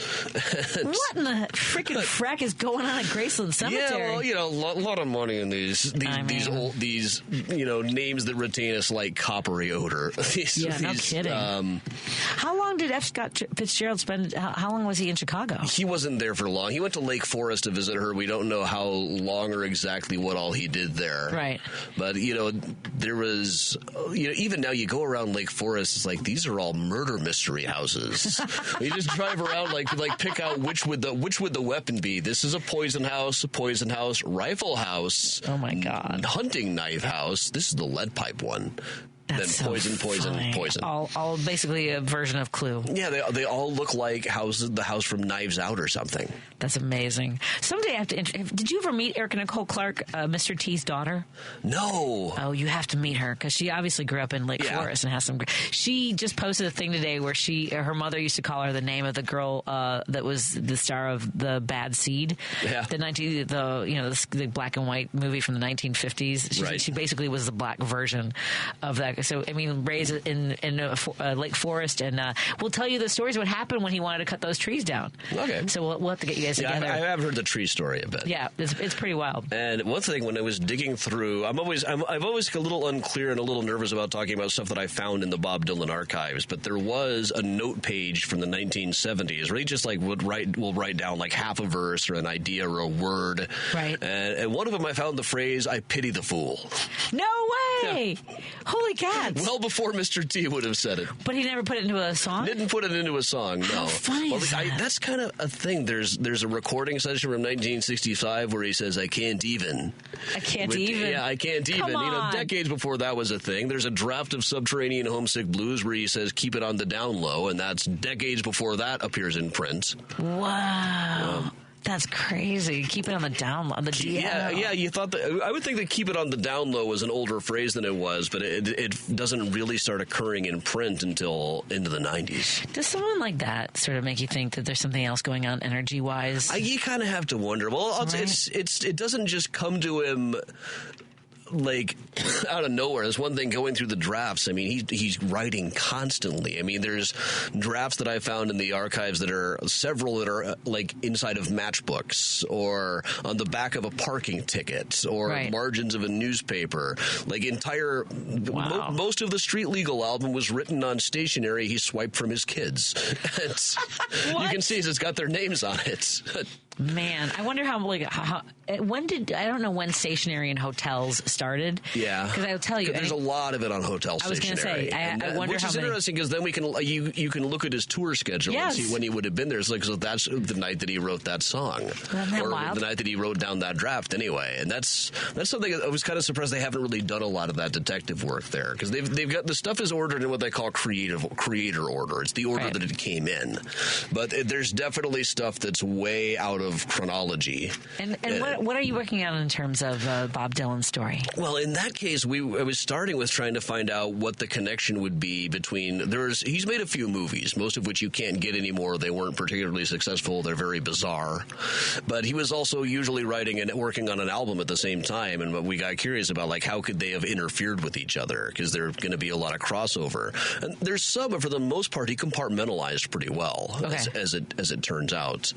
What in the freaking frack is going on at Graceland Cemetery? Yeah, well, a lot of money in these names that retain a slight coppery odor. No kidding. How long did F. Scott Fitzgerald spend? How long was he in Chicago? He wasn't there for long. He went to Lake Forest to visit her. We don't know how long or exactly what all he did there. Right. But there was even now you go around Lake Forest, it's like these are all murder mystery houses. You just drive around like pick out which would the weapon be. This is a poison house, rifle house. Oh my God. Hunting knife house. This is the lead pipe one. That's then poison. All basically a version of Clue. Yeah, they all look like the house from Knives Out or something. That's amazing. Someday I have to. Did you ever meet Erica Nicole Clark, Mr. T's daughter? No. Oh, you have to meet her because she obviously grew up in Lake Forest and has some. She just posted a thing today where her mother used to call her the name of the girl that was the star of The Bad Seed. Yeah. The black and white movie from the 1950s. She basically was the black version of that. So, I mean, raised in Lake Forest, and we'll tell you the stories of what happened when he wanted to cut those trees down. Okay. So we'll have to get you guys together. I have heard the tree story a bit. Yeah, it's pretty wild. And one thing, when I was digging through, I'm always a little unclear and a little nervous about talking about stuff that I found in the Bob Dylan archives, but there was a note page from the 1970s where he just will write down like half a verse or an idea or a word. Right. And one of them I found the phrase, "I pity the fool." No way! Yeah. Holy cats. Well before Mr. T would have said it. But he never put it into a song? Didn't put it into a song, no. How funny is that? That's kind of a thing. There's a recording session from 1965 where he says, I can't even. I can't even? Yeah, I can't even. Come on. Decades before that was a thing. There's a draft of Subterranean Homesick Blues where he says, keep it on the down low, and that's decades before that appears in print. Wow. That's crazy. Keep it on the down low. Yeah. You thought that. I would think that keep it on the down low was an older phrase than it was, but it doesn't really start occurring in print until into the 90s. Does someone like that sort of make you think that there's something else going on energy wise? You kind of have to wonder. Well, it doesn't just come to him like out of nowhere. There's one thing going through the drafts. I mean, he's writing constantly. I mean, there's drafts that I found in the archives that are several that are like inside of matchbooks or on the back of a parking ticket or margins of a newspaper. Like entire most of the Street Legal album was written on stationery he swiped from his kids. You can see it's got their names on it. Man, I wonder how when did, I don't know when stationery in hotels started. Yeah. Because I'll tell you. There's a lot of it on hotel stationery. I was going to say, I wonder which how is interesting because then we can you can look at his tour schedule and see when he would have been there. It's like, so that's the night that he wrote that song. Isn't that wild? The night that he wrote down that draft anyway. And that's something I was kind of surprised they haven't really done a lot of that detective work there because they've got the stuff is ordered in what they call creator order. It's the order that it came in. But there's definitely stuff that's way out of chronology. And what are you working on in terms of Bob Dylan's story? Well, in that case, I was starting with trying to find out what the connection would be between. He's made a few movies, most of which you can't get anymore. They weren't particularly successful. They're very bizarre. But he was also usually writing and working on an album at the same time. And we got curious about like how could they have interfered with each other because there's going to be a lot of crossover. And there's some, but for the most part, he compartmentalized pretty well, as it turns out.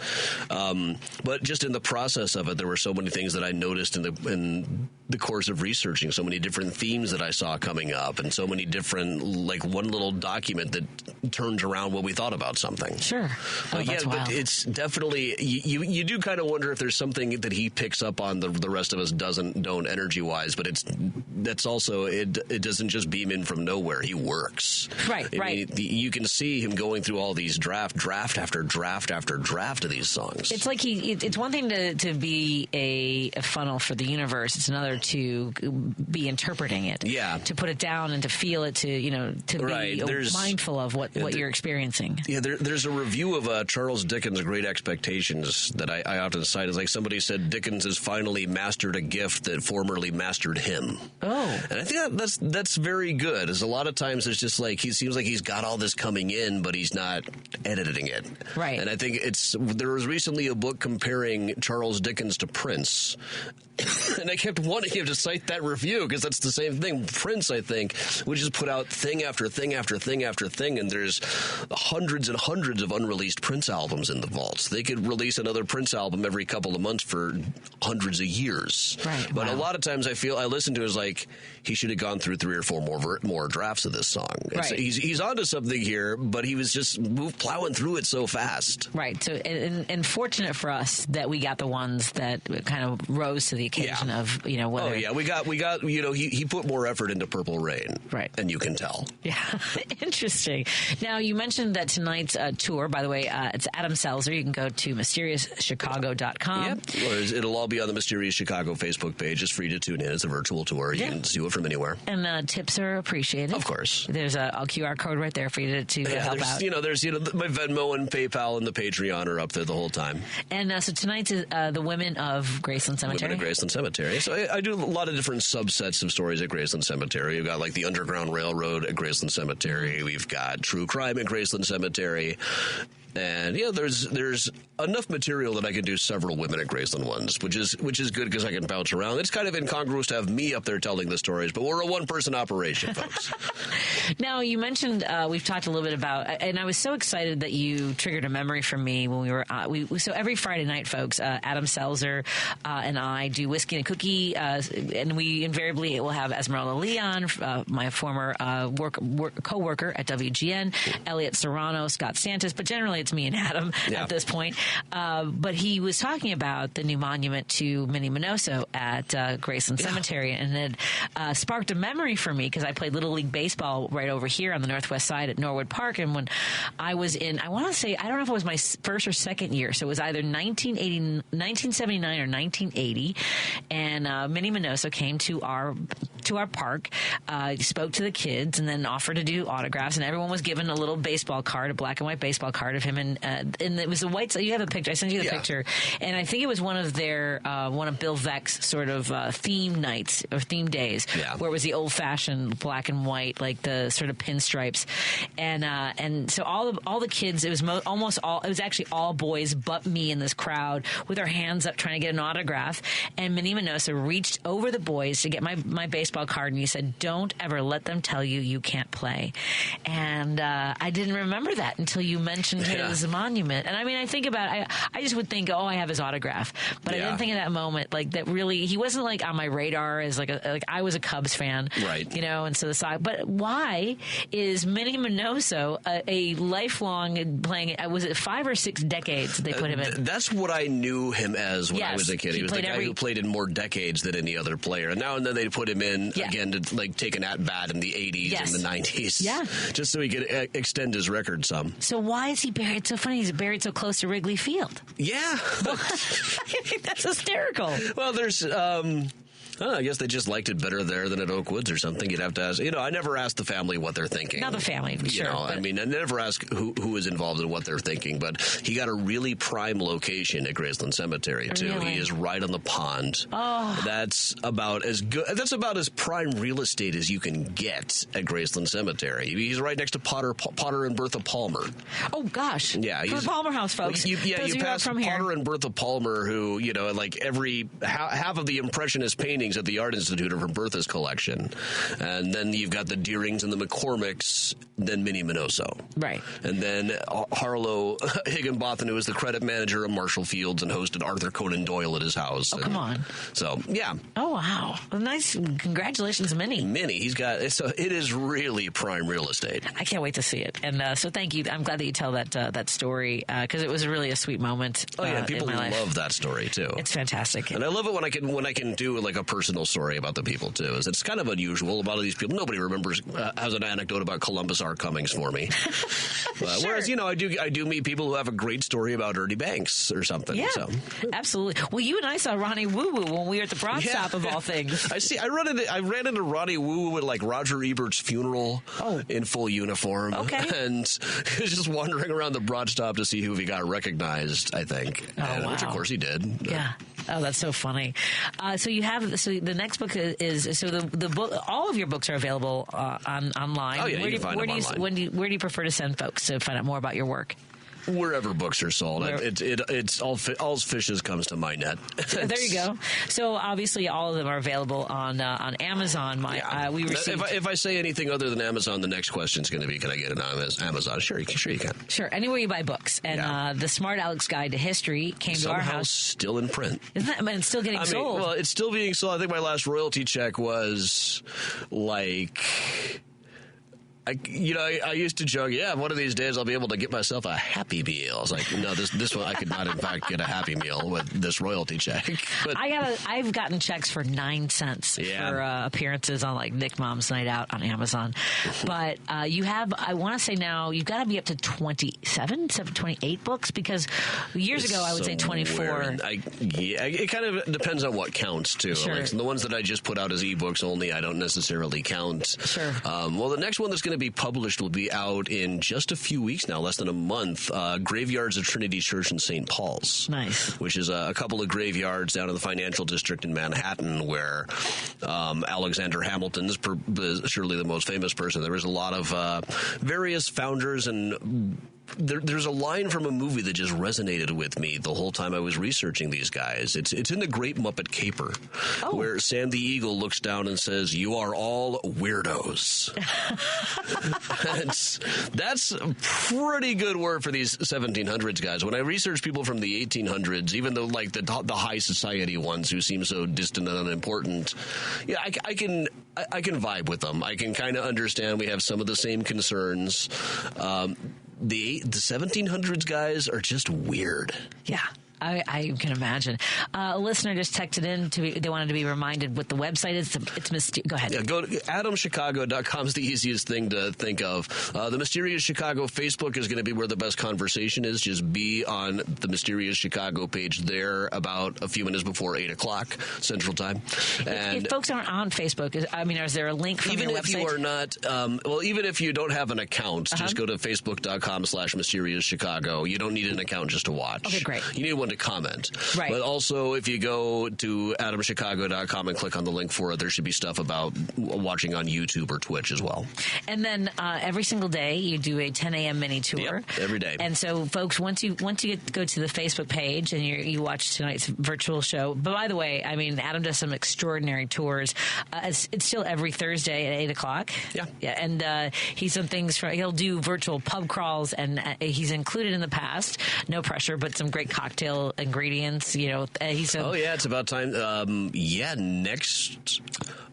But just in the process of it, there were so many things that I noticed in the course of researching, so many different themes that I saw coming up, and so many different, like one little document that turns around what we thought about something. Sure. That's wild. But it's definitely, you do kind of wonder if there's something that he picks up on the rest of us don't energy-wise, but that's also, it doesn't just beam in from nowhere. He works. Right. You can see him going through all these draft after draft after draft of these songs. It's like it's one thing to be a funnel for the universe. It's another to be interpreting it. Yeah. To put it down and to feel it, to be mindful of what you're experiencing. Yeah, there's a review of Charles Dickens' Great Expectations that I often cite. It's like somebody said Dickens has finally mastered a gift that formerly mastered him. Oh. And I think that's very good. As a lot of times it's just like he seems like he's got all this coming in, but he's not editing it. Right. And I think there was recently a book comparing Charles Dickens to Prince. And I kept wanting him to cite that review because that's the same thing. Prince, I think, would just put out thing after thing after thing after thing, and there's hundreds and hundreds of unreleased Prince albums in the vaults. They could release another Prince album every couple of months for hundreds of years. Right. But a lot of times I listen to it as like he should have gone through 3 or 4 more drafts of this song. Right. He's onto something here, but he was just plowing through it so fast. Right. So, and fortunate for us that we got the ones that kind of rose to the occasion of, whether... Oh, yeah. We got he put more effort into Purple Rain. Right. And you can tell. Yeah. Interesting. Now, you mentioned that tonight's tour, by the way, it's Adam Selzer. You can go to mysteriouschicago.com. Yep. It'll all be on the Mysterious Chicago Facebook page. It's free to tune in. It's a virtual tour. You can do it from anywhere. And tips are appreciated. Of course. There's a QR code right there for you to help out. There's my Venmo and PayPal and the Patreon are up there the whole time. And so tonight's the Women of Graceland Cemetery. Women of Graceland Cemetery. So I do a lot of different subsets of stories at Graceland Cemetery. We've got like the Underground Railroad at Graceland Cemetery. We've got true crime at Graceland Cemetery. And there's enough material that I can do several Women at Graceland ones, which is good because I can bounce around. It's kind of incongruous to have me up there telling the stories, but we're a one-person operation, folks. Now, you mentioned we've talked a little bit about, and I was so excited that you triggered a memory for me when we were so every Friday night, folks, Adam Selzer and I do Whiskey and a Cookie, and we invariably will have Esmeralda Leon, my former co-worker at WGN, Elliot Serrano, Scott Santos, but generally it's me and Adam at this point. But he was talking about the new monument to Minnie Minoso at Graceland Cemetery, and it sparked a memory for me because I played Little League Baseball right over here on the northwest side at Norwood Park. And when I was in, I want to say, I don't know if it was my first or second year, so it was either 1979 or 1980, and Minnie Minoso came to our park, spoke to the kids, and then offered to do autographs, and everyone was given a little baseball card, a black and white baseball card of him, and it was a white. You have a picture. I sent you the picture, and I think it was one of Bill Veck's sort of theme nights or theme days, where it was the old fashioned black and white, like the sort of pinstripes, and so all the kids. It was almost all. It was actually all boys, but me in this crowd with our hands up trying to get an autograph. And Minnie Minoso reached over the boys to get my baseball card, and he said, "Don't ever let them tell you can't play." And I didn't remember that until you mentioned his monument. And I mean, I think about I just would think, I have his autograph, but I didn't think of that moment like that. Really, he wasn't like on my radar as like I was a Cubs fan, right? And so the side. But why is Minnie Minoso a lifelong playing? Was it 5 or 6 decades that they put him in? That's what I knew him as when I was a kid. He was the guy who played in more decades than any other player. And now and then they put him in again to like take an at bat in the 80s and the 90s, just so he could extend his record some. So why is he buried? It's so funny. He's buried so close to Wrigley Field. Yeah, I think that's hysterical. Well, there's. I guess they just liked it better there than at Oakwoods or something. You'd have to ask. I never ask the family what they're thinking. Not the family, sure. I mean, I never ask who is involved in what they're thinking. But he got a really prime location at Graceland Cemetery too. Really? He is right on the pond. Oh, that's about as good. That's about as prime real estate as you can get at Graceland Cemetery. He's right next to Potter and Bertha Palmer. Oh gosh, yeah, from the Palmer House, folks. You pass Potter and Bertha Palmer, who like every half of the Impressionist painting paintings at the Art Institute are from Bertha's collection. And then you've got the Deerings and the McCormicks, then Minnie Minoso. Right. And then Harlow Higginbotham, who was the credit manager of Marshall Fields and hosted Arthur Conan Doyle at his house. Oh, come on. So, yeah. Oh, wow. Well, nice. Congratulations, Minnie. Minnie. He's got, it is really prime real estate. I can't wait to see it. And so thank you. I'm glad that you tell that story because it was really a sweet moment. Oh, yeah. People in my life. love that story, too. It's fantastic. And I love it when I can do like a personal story about the people, too. It's kind of unusual. A lot of these people, nobody remembers, has an anecdote about Columbus R. Cummings for me. Sure. Whereas, I do meet people who have a great story about Ernie Banks or something. Yeah, so. Absolutely. Well, you and I saw Ronnie Woo Woo when we were at the Broad Stop of all things. I ran into Ronnie Woo Woo at like Roger Ebert's funeral in full uniform. Okay. And he was just wandering around the Broad Stop to see who he got recognized, I think. Wow. Which, of course, he did. Yeah. Oh, that's so funny. So the next book is the book. All of your books are available online. Oh yeah, you can find them online. Where do you prefer to send folks to find out more about your work? Wherever books are sold. It's all fishes comes to my net. There you go. So obviously all of them are available on Amazon. We received. If I say anything other than Amazon, the next question is going to be, can I get it on Amazon? Sure you can. Sure, anywhere you buy books. And the Smart Aleck's Guide to History came to our house. Still in print. Isn't that? It's still getting sold. Well, it's still being sold. I think my last royalty check was like. I used to joke, one of these days I'll be able to get myself a Happy Meal. I was like, no, this one I could not, in fact, get a Happy Meal with this royalty check. But I've gotten checks for 9 cents for appearances on like Nick Mom's Night Out on Amazon. But you have, I want to say now, you've got to be up to 28 books because years ago I would say 24. It kind of depends on what counts too. Sure. Like the ones that I just put out as ebooks only, I don't necessarily count. Sure. Well, the next one that's going to be published will be out in just a few weeks now, less than a month. Graveyards of Trinity Church in St. Paul's. Nice. Which is a couple of graveyards down in the financial district in Manhattan where Alexander Hamilton is surely the most famous person. There was a lot of various founders and there's a line from a movie that just resonated with me the whole time I was researching these guys. It's in The Great Muppet Caper, where Sam the Eagle looks down and says, "You are all weirdos." That's a pretty good word for these 1700s guys. When I research people from the 1800s, even though like the high society ones who seem so distant and unimportant, I can vibe with them. I can kind of understand we have some of the same concerns. The 1700s guys are just weird. Yeah. I can imagine. A listener just texted in. They wanted to be reminded what the website is. Go ahead. Yeah, go to adamchicago.com is the easiest thing to think of. The Mysterious Chicago Facebook is going to be where the best conversation is. Just be on the Mysterious Chicago page there about a few minutes before 8 o'clock Central Time. And if folks aren't on Facebook, is there a link from your website? Even if you are not, even if you don't have an account, just go to facebook.com/Mysterious Chicago. You don't need an account just to watch. Okay, great. You need one to comment. Right. But also, if you go to adamchicago.com and click on the link for it, there should be stuff about watching on YouTube or Twitch as well. And then every single day you do a 10 a.m. mini tour. Yep, every day. And so, folks, once you go to the Facebook page and you watch tonight's virtual show. But by the way, Adam does some extraordinary tours. It's still every Thursday at 8 o'clock. Yeah. And he's done things he'll do virtual pub crawls, and he's included in the past. No pressure, but some great cocktail ingredients. It's about time. Next.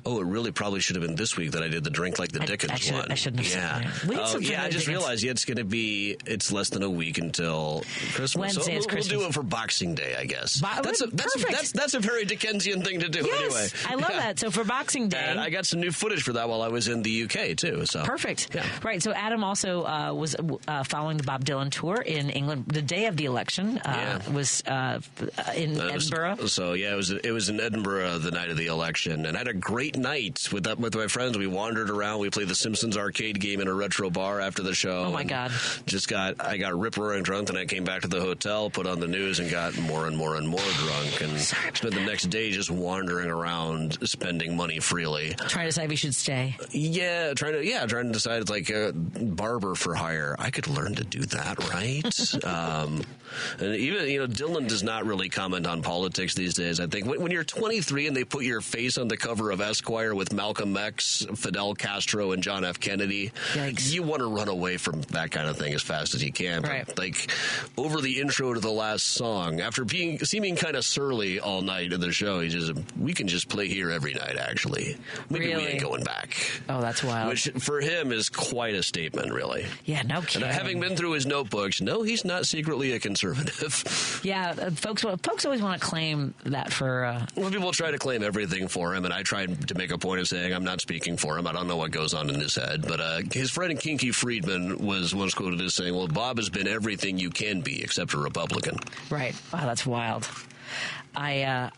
Oh, it really probably should have been this week that I did the Drink Like the Dickens one. I shouldn't have said that. I just realized it's less than a week until Christmas. Wednesday is Christmas. We'll do it for Boxing Day, I guess. Perfect. That's a very Dickensian thing to do anyway. I love that. So for Boxing Day. And I got some new footage for that while I was in the UK, too. So perfect. Yeah. Right. So Adam also was following the Bob Dylan tour in England the day of the election. Was in Edinburgh. It was in Edinburgh the night of the election, and I had a great night with my friends. We wandered around. We played the Simpsons arcade game in a retro bar after the show. Oh my God! I got rip-roaring drunk, and I came back to the hotel, put on the news, and got more and more and more drunk, and spent the next day just wandering around, spending money freely, trying to decide if we should stay. Trying to decide. It's like a barber for hire. I could learn to do that, right? And even Dylan does not really comment on politics these days. I think when you're 23 and they put your face on the cover of Esquire with Malcolm X, Fidel Castro, and John F. Kennedy, you want to run away from that kind of thing as fast as you can. Right. But, like, over the intro to the last song, after seeming kind of surly all night in the show, we can just play here every night, actually. Maybe we ain't going back. Oh, that's wild. Which, for him, is quite a statement, really. Yeah, no kidding. And having been through his notebooks, no, he's not secretly a conservative. Yeah, folks always want to claim that for... Well, people try to claim everything for him, and I tried to make a point of saying I'm not speaking for him. I don't know what goes on in his head. But his friend Kinky Friedman was once quoted as saying, well, Bob has been everything you can be except a Republican. Right. Wow, that's wild. I'm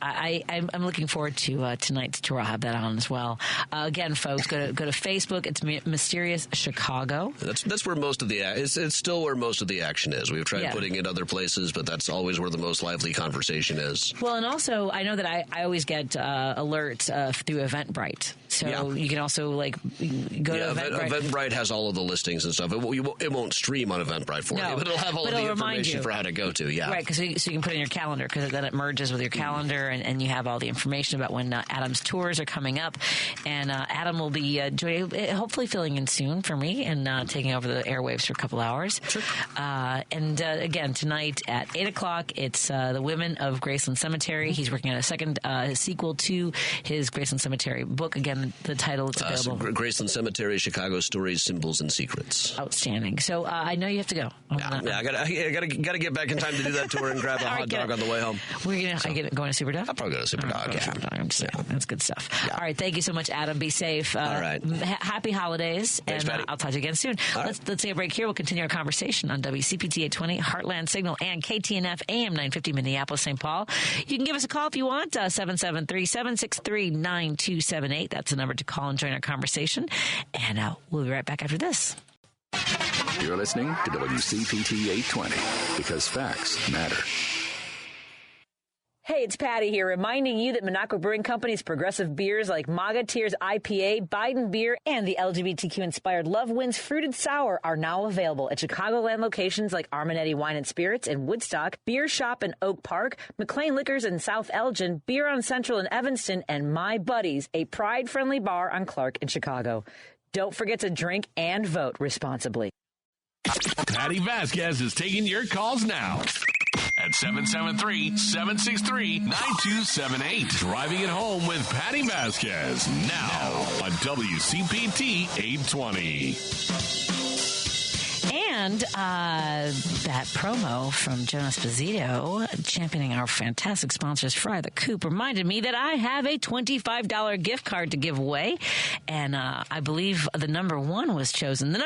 looking forward to tonight's tour. I'll have that on as well. Again, folks, go to Facebook. It's Mysterious Chicago. That's where most of the it's still where most of the action is. We've tried putting it other places, but that's always where the most lively conversation is. Well, and also I know that I always get alerts through Eventbrite. So you can also go to Eventbrite. Eventbrite has all of the listings and stuff. It won't stream on Eventbrite for you, but it'll have all of the information for how to go to. Yeah, right. So you can put it in your calendar because then it merges with your calendar, and you have all the information about when Adam's tours are coming up. And Adam will be hopefully filling in soon for me and taking over the airwaves for a couple hours. Sure. And again, tonight at 8 o'clock, it's the Women of Graceland Cemetery. He's working on a second sequel to his Graceland Cemetery book. Again, the title is available. Graceland Cemetery, Chicago Stories, Symbols, and Secrets. Outstanding. So I know you have to go. I gotta get back in time to do that tour and grab a hot dog on the way home. Going to Superdog? I'll probably go to Superdog. I'm just saying. That's good stuff. Yeah. All right. Thank you so much, Adam. Be safe. All right. Happy holidays. Thanks, and I'll talk to you again soon. Let's take a break here. We'll continue our conversation on WCPT 820, Heartland Signal, and KTNF AM 950 Minneapolis, St. Paul. You can give us a call if you want. 773-763-9278. That's the number to call and join our conversation. And we'll be right back after this. You're listening to WCPT 820 because facts matter. Hey, it's Patty here, reminding you that Minocqua Brewing Company's progressive beers like Maga Tears IPA, Biden Beer, and the LGBTQ-inspired Love Wins Fruited Sour are now available at Chicagoland locations like Armanetti Wine and Spirits in Woodstock, Beer Shop in Oak Park, McLean Liquors in South Elgin, Beer on Central in Evanston, and My Buddies, a pride-friendly bar on Clark in Chicago. Don't forget to drink and vote responsibly. Patti Vasquez is taking your calls now at 773-763-9278. Driving it home with Patti Vasquez now on WCPT 820. And that promo from Joe Esposito championing our fantastic sponsors, Fry the Coop, reminded me that I have a $25 gift card to give away. And I believe the number one was chosen. So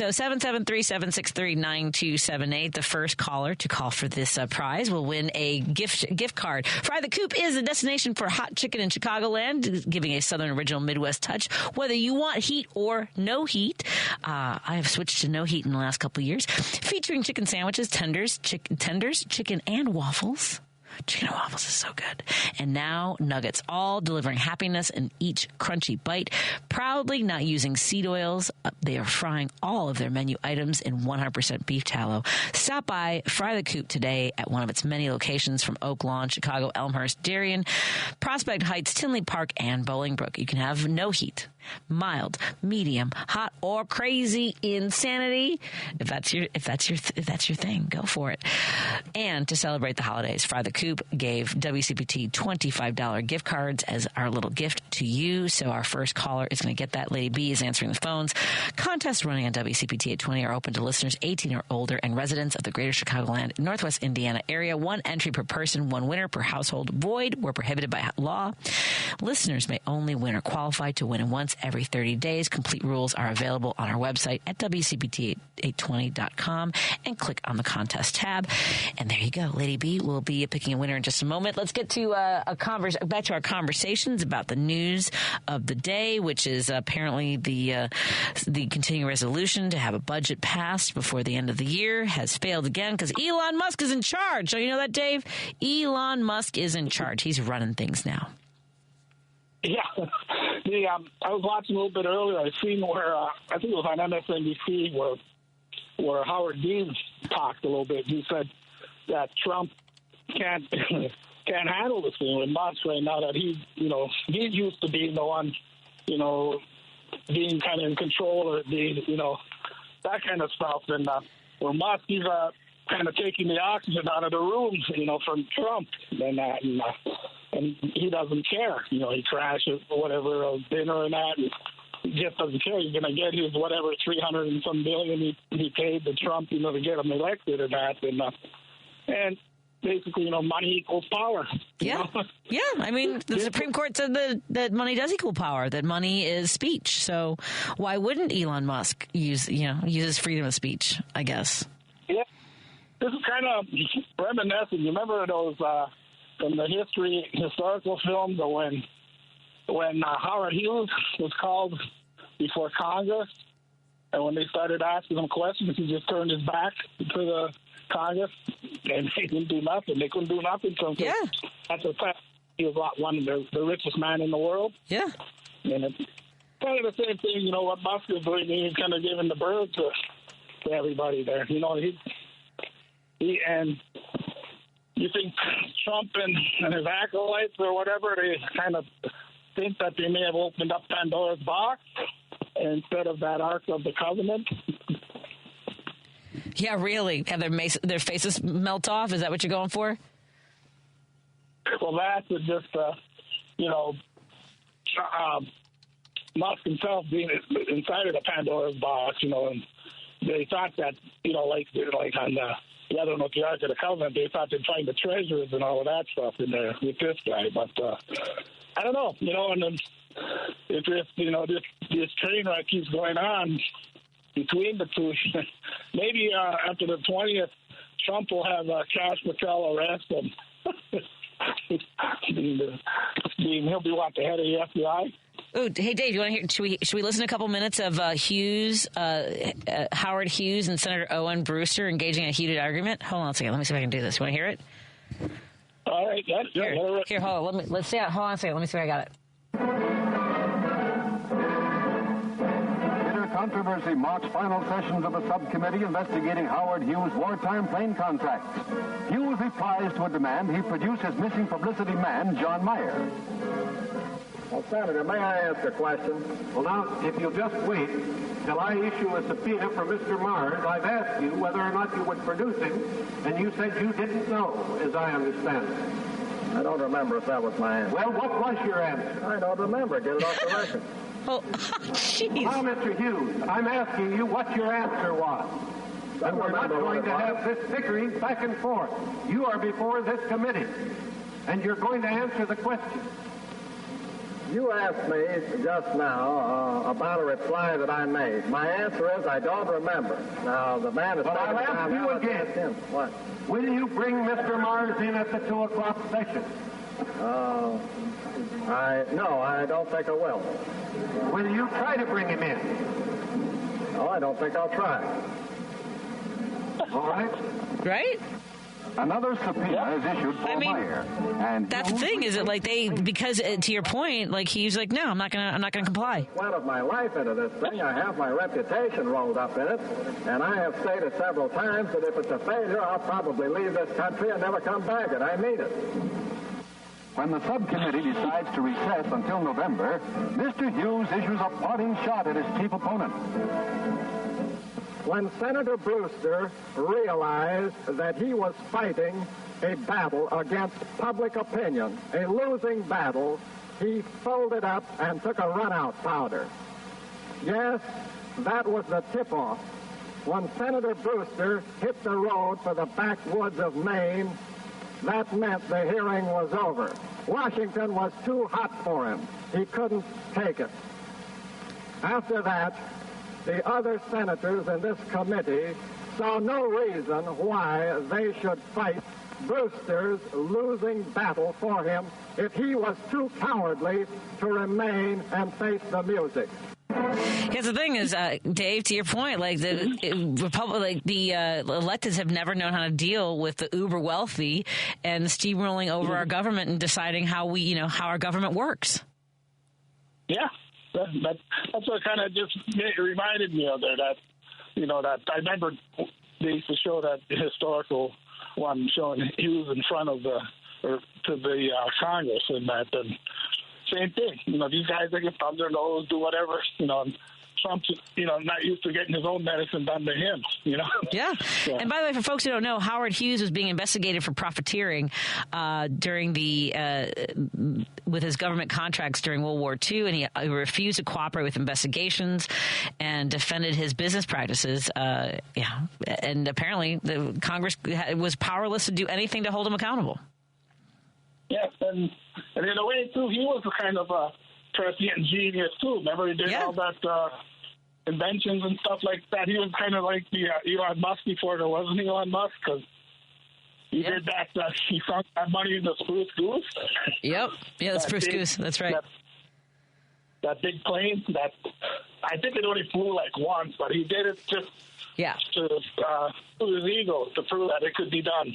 773-763-9278. The first caller to call for this prize will win a gift card. Fry the Coop is a destination for hot chicken in Chicagoland, giving a Southern original Midwest touch. Whether you want heat or no heat, I have switched to no heat in the last couple of years, featuring chicken sandwiches, tenders, chicken and waffles. Chicken and waffles is so good. And now nuggets, all delivering happiness in each crunchy bite. Proudly not using seed oils, they are frying all of their menu items in 100% beef tallow. Stop by Fry the Coop today at one of its many locations from Oak Lawn, Chicago, Elmhurst, Darien, Prospect Heights, Tinley Park, and Bolingbrook. You can have no heat, mild, medium, hot, or crazy insanity. If that's your thing, go for it. And to celebrate the holidays, Fry the Coop gave WCPT $25 gift cards as our little gift to you. So our first caller is going to get that. Lady B is answering the phones. Contests running on WCPT 820 are open to listeners 18 or older and residents of the greater Chicagoland, Northwest Indiana area. One entry per person, one winner per household. Void where prohibited by law. Listeners may only win or qualify to win once every 30 days. Complete rules are available on our website at WCPT820.com and click on the contest tab. And there you go. Lady B will be picking a winner in just a moment. Let's get to back to our conversations about the news of the day, which is apparently the continuing resolution to have a budget passed before the end of the year has failed again because Elon Musk is in charge. So you know that, Dave? Elon Musk is in charge. He's running things now. Yeah. I was watching a little bit earlier. I seen where I think it was on MSNBC where Howard Dean talked a little bit. He said that Trump can't handle this thing with Musk right now. That he's used to being the one, being kind of in control or being, that kind of stuff. And where Musk, he's kind of taking the oxygen out of the room, from Trump and that, and he doesn't care. He crashes whatever dinner and that. And he just doesn't care. He's going to get his whatever 300 and some billion he paid to Trump, to get him elected or that, and basically, money equals power. Yeah. Yeah. I mean, the Supreme Court said that money does equal power, that money is speech. So why wouldn't Elon Musk use his freedom of speech, I guess? Yeah. This is kind of reminiscent. You remember those from the historical films when Howard Hughes was called before Congress, and when they started asking him questions, he just turned his back to the Congress, and they didn't do nothing. They couldn't do nothing to him. Yeah. At the time, he was one of the richest man in the world. Yeah. And it's kind of the same thing, what Musk is doing. He's kind of giving the bird to everybody there. And you think Trump and his acolytes or whatever, they kind of think that they may have opened up Pandora's box instead of that Ark of the Covenant. Yeah, really. And their faces melt off? Is that what you're going for? Well, that's just, Musk himself being inside of the Pandora's box, and they thought that, like on the other one with the Ark of the Covenant, they thought they'd find the treasures and all of that stuff in there with this guy. But I don't know, and then if this train wreck keeps going on between the two, maybe after the 20th, Trump will have Cash Patel arrest him. He'll be the head of the FBI. Oh, hey Dave, you want to hear? Should we listen to a couple minutes of Howard Hughes and Senator Owen Brewster engaging in a heated argument? Hold on a second. Let me see if I can do this. You want to hear it? All right. Yeah. Here, hold on. Let's see. Hold on a second. Let me see if I got it. Controversy marks final sessions of a subcommittee investigating Howard Hughes' wartime plane contracts. Hughes replies to a demand he produce his missing publicity man, John Meyer. Well, Senator, may I ask a question? Well, now, if you'll just wait till I issue a subpoena for Mr. Mars, I've asked you whether or not you would produce him, and you said you didn't know, as I understand it. I don't remember if that was my answer. Well, what was your answer? I don't remember. Get it off the record. Oh, jeez. Now, Mr. Hughes, I'm asking you what your answer was. And we're not going to have this bickering back and forth. You are before this committee, and you're going to answer the question. You asked me just now about a reply that I made. My answer is I don't remember. Now, the man is... Well, I'll ask you again. What? Will you bring Mr. Mars in at the 2 o'clock session? No, I don't think I will. Will you try to bring him in? No, I don't think I'll try. All right. Right? Another subpoena is issued for Meyer. And that's the thing, is it like because to your point, like he's like, no, I'm not gonna comply. Went of my life into this thing. I have my reputation rolled up in it, and I have stated several times that if it's a failure, I'll probably leave this country and never come back, and I mean it. When the subcommittee decides to recess until November, Mr. Hughes issues a parting shot at his chief opponent. When Senator Brewster realized that he was fighting a battle against public opinion, a losing battle, he folded up and took a run-out powder. Yes, that was the tip-off. When Senator Brewster hit the road for the backwoods of Maine, that meant the hearing was over. Washington was too hot for him. He couldn't take it. After that, the other senators in this committee saw no reason why they should fight Brewster's losing battle for him if he was too cowardly to remain and face the music. Yes, the thing is, Dave, to your point, like the electeds have never known how to deal with the uber wealthy and steamrolling over our government and deciding how our government works. Yeah. That's what kind of just reminded me of there. That I remember they used to show that historical one showing Hughes in front of the Congress, and that. And same thing. These guys, they can thumb their nose, do whatever, and Trump's, not used to getting his own medicine done to him, Yeah. And by the way, for folks who don't know, Howard Hughes was being investigated for profiteering during with his government contracts during World War II, and he refused to cooperate with investigations and defended his business practices. And apparently the Congress was powerless to do anything to hold him accountable. Yes, and in a way, too, he was a kind of a prescient genius, too. Remember, he did all that inventions and stuff like that. He was kind of like the Elon Musk before there wasn't Elon Musk, because he did that. He sunk that money in the Spruce Goose. Yep. Yeah, the Spruce Goose. That's right. That big plane, that I think it only flew like once, but he did it just to his ego, to prove that it could be done,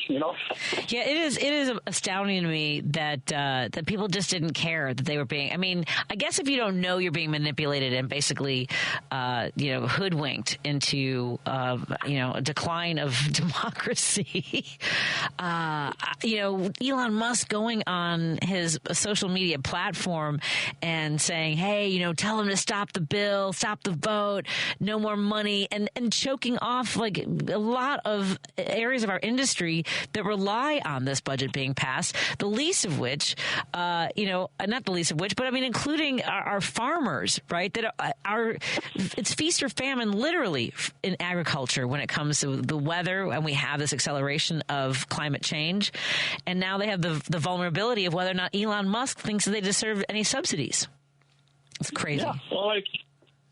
Yeah, it is astounding to me that people just didn't care that they were being. I mean, I guess if you don't know you're being manipulated and basically, hoodwinked into, a decline of democracy, Elon Musk going on his social media platform and saying, hey, tell him to stop the bill, stop the vote, no more money, and choking off like a lot of areas of our industry that rely on this budget being passed, the least of which, not the least of which, but I mean, including our farmers, right? That it's feast or famine literally in agriculture when it comes to the weather, and we have this acceleration of climate change. And now they have the vulnerability of whether or not Elon Musk thinks that they deserve any subsidies. It's crazy. Yeah, well, like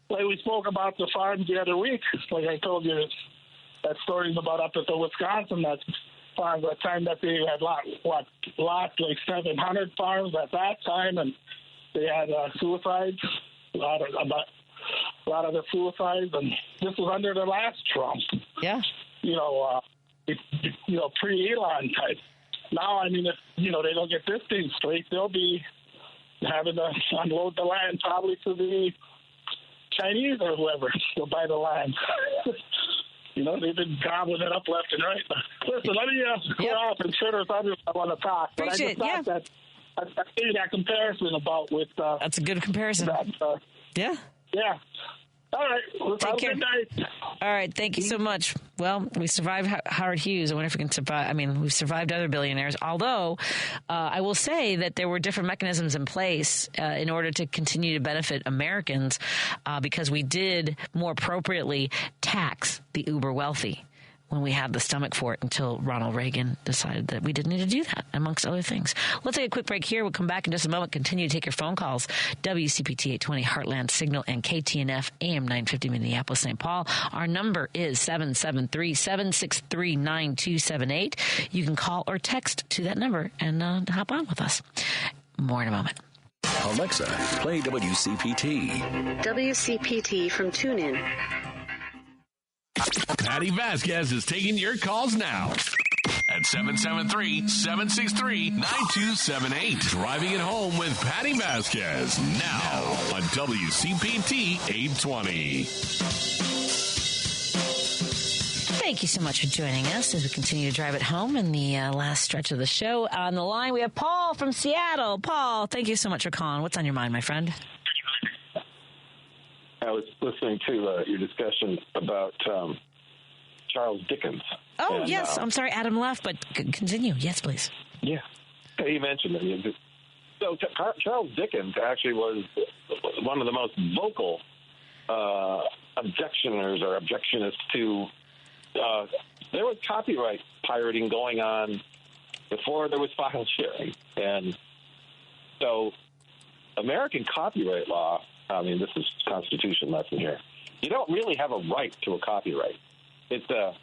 we spoke about the farms the other week, like I told you, that story's about up at the Wisconsin, that farm, the time that they had like 700 farms at that time, and they had suicides, a lot of the suicides, and this was under the last Trump. Yeah. Pre-Elon type. Now, I mean, if, they don't get this thing straight, they'll be having to unload the land probably to the Chinese or whoever will buy the land. They've been gobbling it up left and right. Listen, let me go off and sure there's others I want to talk. But I just thought that I gave that comparison about with... That's a good comparison. Yeah. Yeah. All right. Well, Take care. Good night. All right. Thank you so much. Well, we survived Howard Hughes. I wonder if we can survive. I mean, we've survived other billionaires, although I will say that there were different mechanisms in place in order to continue to benefit Americans because we did more appropriately tax the uber wealthy when we had the stomach for it until Ronald Reagan decided that we didn't need to do that, amongst other things. Let's take a quick break here. We'll come back in just a moment, continue to take your phone calls. WCPT 820 Heartland Signal and KTNF AM 950 Minneapolis, St. Paul. Our number is 773-763-9278. You can call or text to that number and hop on with us. More in a moment. Alexa, play WCPT. WCPT from TuneIn. Patti Vasquez is taking your calls now at 773-763-9278. Driving it home with Patti Vasquez now on WCPT 820. Thank you so much for joining us as we continue to drive it home in the last stretch of the show. On the line, we have Paul from Seattle. Paul, thank you so much for calling. What's on your mind, my friend? I was listening to your discussion about Charles Dickens. Oh, and, yes. I'm sorry, Adam left, but continue. Yes, please. Yeah. He mentioned it. So Charles Dickens actually was one of the most vocal objectioners or objectionists to there was copyright pirating going on before there was file sharing. And so American copyright law, I mean, this is Constitution lesson here. You don't really have a right to a copyright. It's a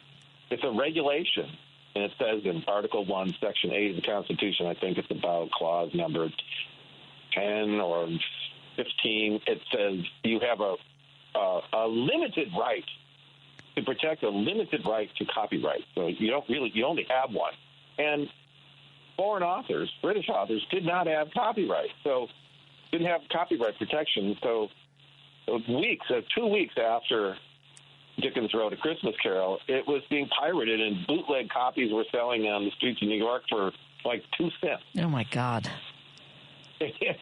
regulation, and it says in Article 1, Section 8 of the Constitution, I think it's about clause number 10 or 15, it says you have a limited right to protect a limited right to copyright. So you only have one. And foreign authors, British authors, did not have copyright. So didn't have copyright protection. So 2 weeks after Dickens wrote A Christmas Carol, it was being pirated, and bootleg copies were selling on the streets of New York for like 2 cents. Oh, my God.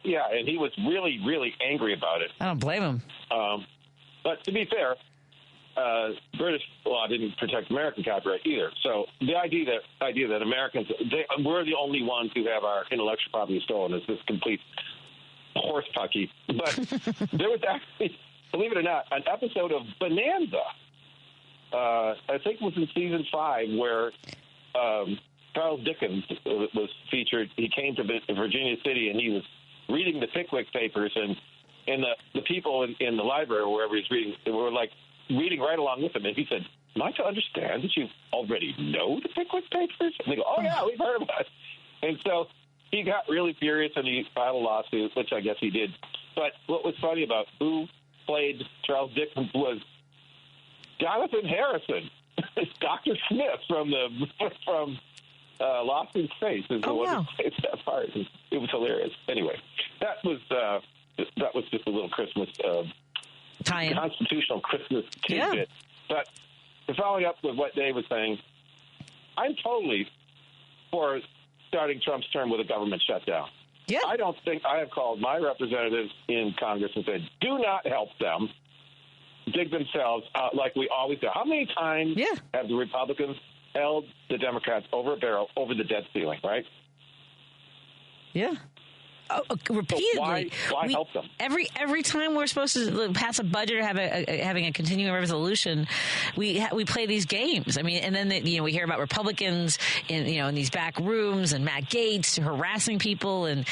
Yeah, and he was really, really angry about it. I don't blame him. But to be fair, British law didn't protect American copyright either. So the idea that Americans, we're the only ones who have our intellectual property stolen is this complete horse pucky. But there was actually, believe it or not, an episode of Bonanza, I think it was in season 5, where Charles Dickens was featured. He came to Virginia City, and he was reading the Pickwick Papers, and the people in the library or wherever he's reading were like reading right along with him. And he said, "Am I to understand that you already know the Pickwick Papers?" And they go, "Oh yeah, we've heard about it." And so he got really furious, and he filed a lawsuit, which I guess he did. But what was funny about who played Charles Dickens was Jonathan Harrison, Dr. Smith from Lost in Space is the one who plays that part. It was hilarious. Anyway, that was just a little Christmas constitutional Christmas tidbit. But following up with what Dave was saying, I'm totally for starting Trump's term with a government shutdown. Yeah. I don't think I have called my representatives in Congress and said, do not help them dig themselves out like we always do. How many times have the Republicans held the Democrats over a barrel over the debt ceiling, right? Yeah. Repeatedly. So why help them? Every time we're supposed to pass a budget or having a continuing resolution, we play these games. I mean, and then we hear about Republicans in these back rooms and Matt Gaetz harassing people and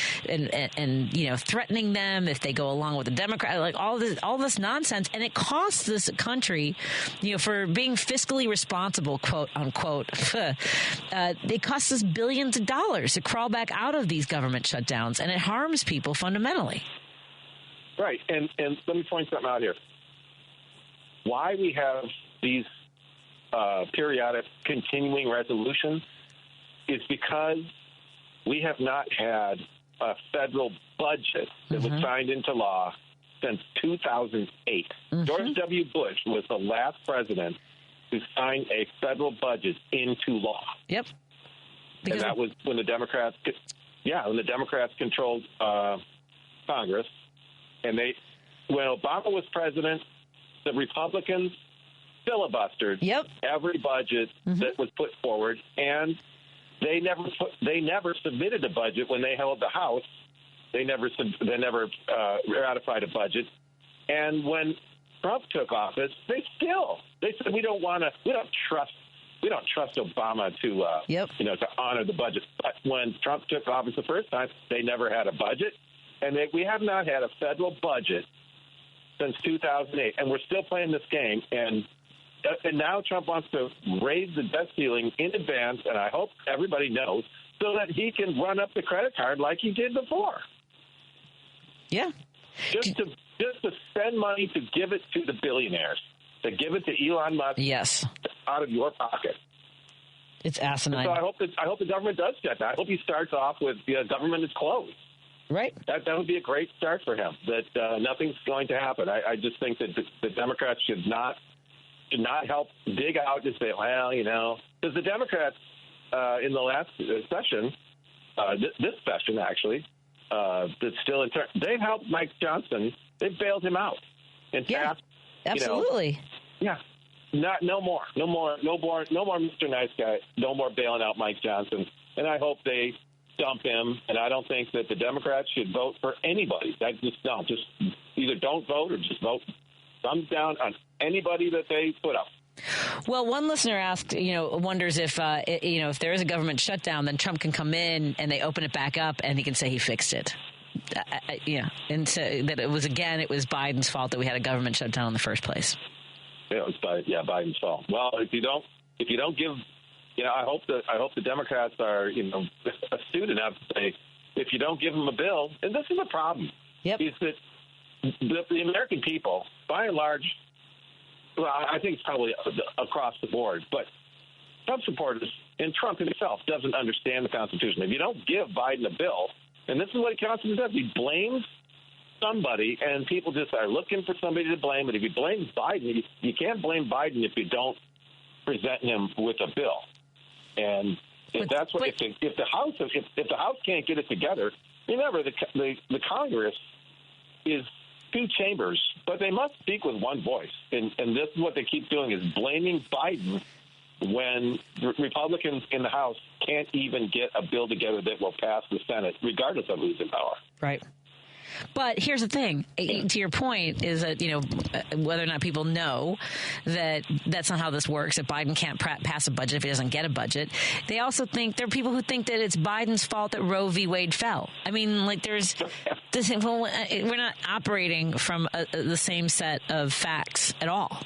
threatening them if they go along with the Democrat, like all this nonsense, and it costs this country, for being fiscally responsible, quote unquote. It costs us billions of dollars to crawl back out of these government shutdowns, and it harms people fundamentally. Right, and let me point something out here. Why we have these periodic continuing resolutions is because we have not had a federal budget that was signed into law since 2008. George W. Bush was the last president to sign a federal budget into law. Yep. And that was when the Democrats... Yeah, when the Democrats controlled Congress, and when Obama was president, the Republicans filibustered every budget that was put forward, and they never submitted a budget when they held the House. They never ratified a budget, and when Trump took office, they said we don't trust Obama to honor the budget. But when Trump took office the first time, they never had a budget, and we have not had a federal budget since 2008, and we're still playing this game. And now Trump wants to raise the debt ceiling in advance, and I hope everybody knows, so that he can run up the credit card like he did before. Yeah, just to spend money to give it to the billionaires. To give it to Elon Musk out of your pocket. It's asinine. So I hope the government does that. I hope he starts off with the government is closed. Right. That would be a great start for him. That nothing's going to happen. I just think that the Democrats should not help dig out and say, well, because the Democrats in the last session, this session actually, that's still in turn, they've helped Mike Johnson. They've bailed him out. In fact. Absolutely. No more, Mr. Nice Guy. No more bailing out Mike Johnson. And I hope they dump him. And I don't think that the Democrats should vote for anybody. Just either don't vote or just vote thumbs down on anybody that they put up. Well, one listener asked, wonders if there is a government shutdown, then Trump can come in and they open it back up and he can say he fixed it. And so that it was Biden's fault that we had a government shutdown in the first place. Yeah, it was Biden's fault. Well, if you don't give, I hope the Democrats are astute enough to say, if you don't give them a bill, and this is a problem. Yep. Is that the American people, by and large, well, I think it's probably across the board, but Trump supporters and Trump himself doesn't understand the Constitution. If you don't give Biden a bill. And this is what the Constitution does. He blames somebody, and people just are looking for somebody to blame. And if you blame Biden, you can't blame Biden if you don't present him with a bill. And if the House can't get it together, remember the Congress is two chambers, but they must speak with one voice. And this is what they keep doing, is blaming Biden when Republicans in the House can't even get a bill together that will pass the Senate, regardless of who's in power. Right. But here's the thing, to your point, is that, whether or not people know that that's not how this works, that Biden can't pass a budget if he doesn't get a budget. They also think, there are people who think that it's Biden's fault that Roe v. Wade fell. I mean, there's this, we're not operating from the same set of facts at all.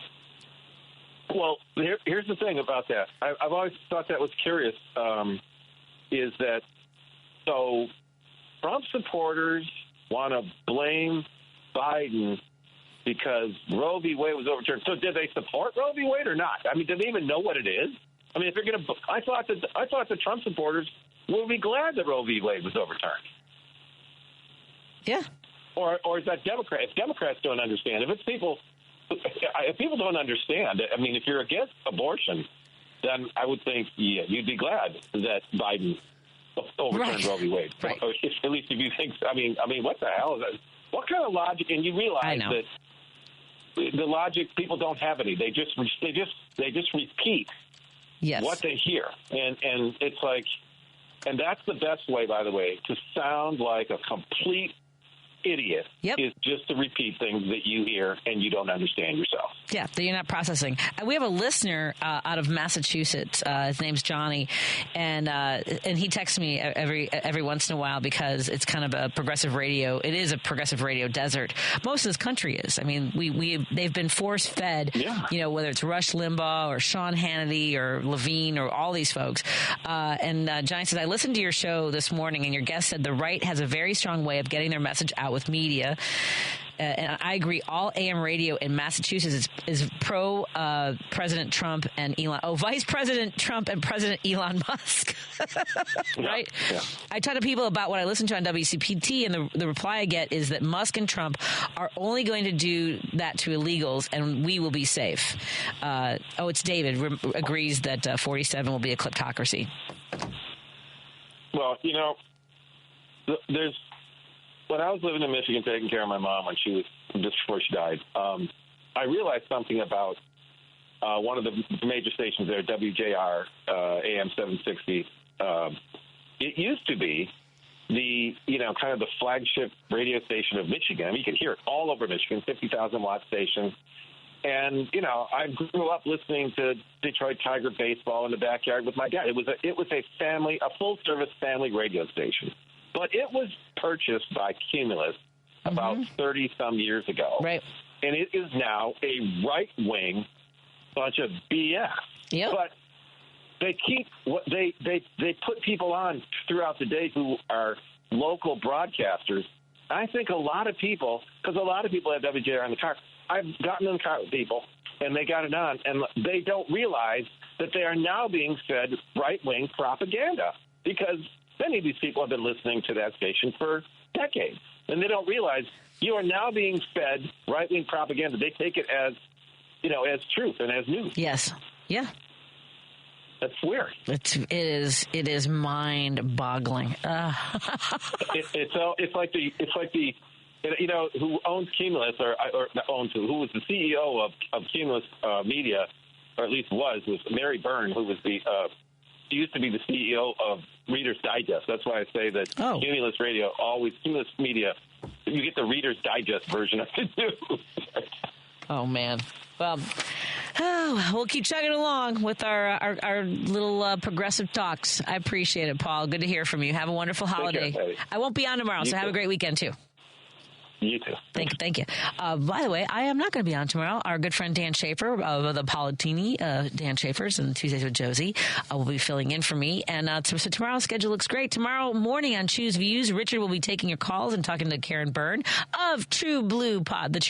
Well, here's the thing about that. I've always thought that was curious, is that so Trump supporters want to blame Biden because Roe v. Wade was overturned. So did they support Roe v. Wade or not? I mean, do they even know what it is? I mean, if they're going to, I thought the Trump supporters will be glad that Roe v. Wade was overturned. Yeah. Or is that Democrat? If Democrats don't understand, if people don't understand, I mean, if you're against abortion, then I would think, you'd be glad that Biden overturned Roe v. Wade. Right. Or at least if you think, I mean, what the hell is that? What kind of logic? And you realize that the logic, people don't have any. They just repeat what they hear, and it's like, and that's the best way, by the way, to sound like a complete idiot is just to repeat things that you hear and you don't understand yourself. Yeah, that you're not processing. We have a listener out of Massachusetts. His name's Johnny, and he texts me every once in a while because it's kind of a progressive radio. It is a progressive radio desert. Most of this country is. I mean, they've been force fed. Yeah. Whether it's Rush Limbaugh or Sean Hannity or Levine or all these folks. And Johnny says, I listened to your show this morning, and your guest said the right has a very strong way of getting their message out with media. And I agree. All AM radio in Massachusetts is pro President Trump and Vice President Trump and President Elon Musk. Right? Yeah. I talk to people about what I listen to on WCPT, and the reply I get is that Musk and Trump are only going to do that to illegals, and we will be safe. It's David agrees that 47 will be a kleptocracy. Well, there's. When I was living in Michigan taking care of my mom when she was just before she died, I realized something about one of the major stations there, WJR, AM 760. It used to be the, kind of the flagship radio station of Michigan. I mean, you could hear it all over Michigan, 50,000-watt station. And, I grew up listening to Detroit Tiger baseball in the backyard with my dad. It was a full-service family radio station. But it was purchased by Cumulus about 30-some years ago. Right. And it is now a right-wing bunch of BS. Yep. But they they put people on throughout the day who are local broadcasters. I think a lot of people, because a lot of people have WJR in the car. I've gotten in the car with people, and they got it on, and they don't realize that they are now being fed right-wing propaganda because many of these people have been listening to that station for decades, and they don't realize you are now being fed right-wing propaganda. They take it as, as truth and as news. Yes. Yeah. That's weird. It is mind-boggling. It's like the who owns Cumulus who was the CEO of Cumulus Media, or at least was Mary Byrne, who was she used to be the CEO of Reader's Digest. That's why I say that Cumulus Media, you get the Reader's Digest version of the news. Oh, man. Well, we'll keep chugging along with our little progressive talks. I appreciate it, Paul. Good to hear from you. Have a wonderful holiday. Take care, I won't be on tomorrow, so have a great weekend, too. You too. Thank you. By the way, I am not going to be on tomorrow. Our good friend Dan Schaefer of the Politini, Dan Schaefer's and Tuesdays with Josie, will be filling in for me. And so tomorrow's schedule looks great. Tomorrow morning on Choose Views, Richard will be taking your calls and talking to Karen Byrne of the True Blue Podcast,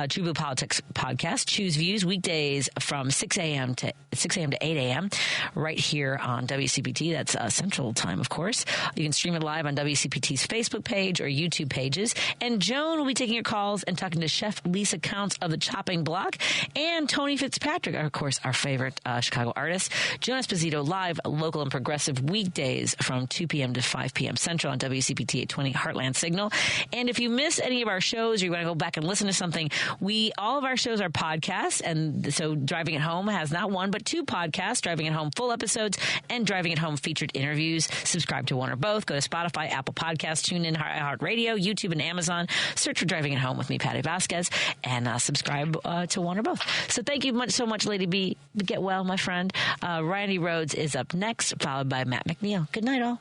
True Blue Politics Podcast. Choose Views weekdays from 6 a.m. to 8 a.m. right here on WCPT. That's Central Time, of course. You can stream it live on WCPT's Facebook page or YouTube page pages. And Joan will be taking your calls and talking to Chef Lisa Counts of the Chopping Block and Tony Fitzpatrick, of course, our favorite Chicago artist. Joan Esposito live, local and progressive weekdays from 2 p.m. to 5 p.m. Central on WCPT 820 Heartland Signal. And if you miss any of our shows or you want to go back and listen to something, all of our shows are podcasts. And so Driving It Home has not one, but two podcasts, Driving It Home full episodes and Driving It Home featured interviews. Subscribe to one or both. Go to Spotify, Apple Podcasts, TuneIn, iHeartRadio, YouTube, and Amazon. Search for Driving It Home with me, Patti Vasquez, and subscribe to one or both. So thank you so much, Lady B. Get well, my friend. Randy Rhodes is up next, followed by Matt McNeil. Good night, all.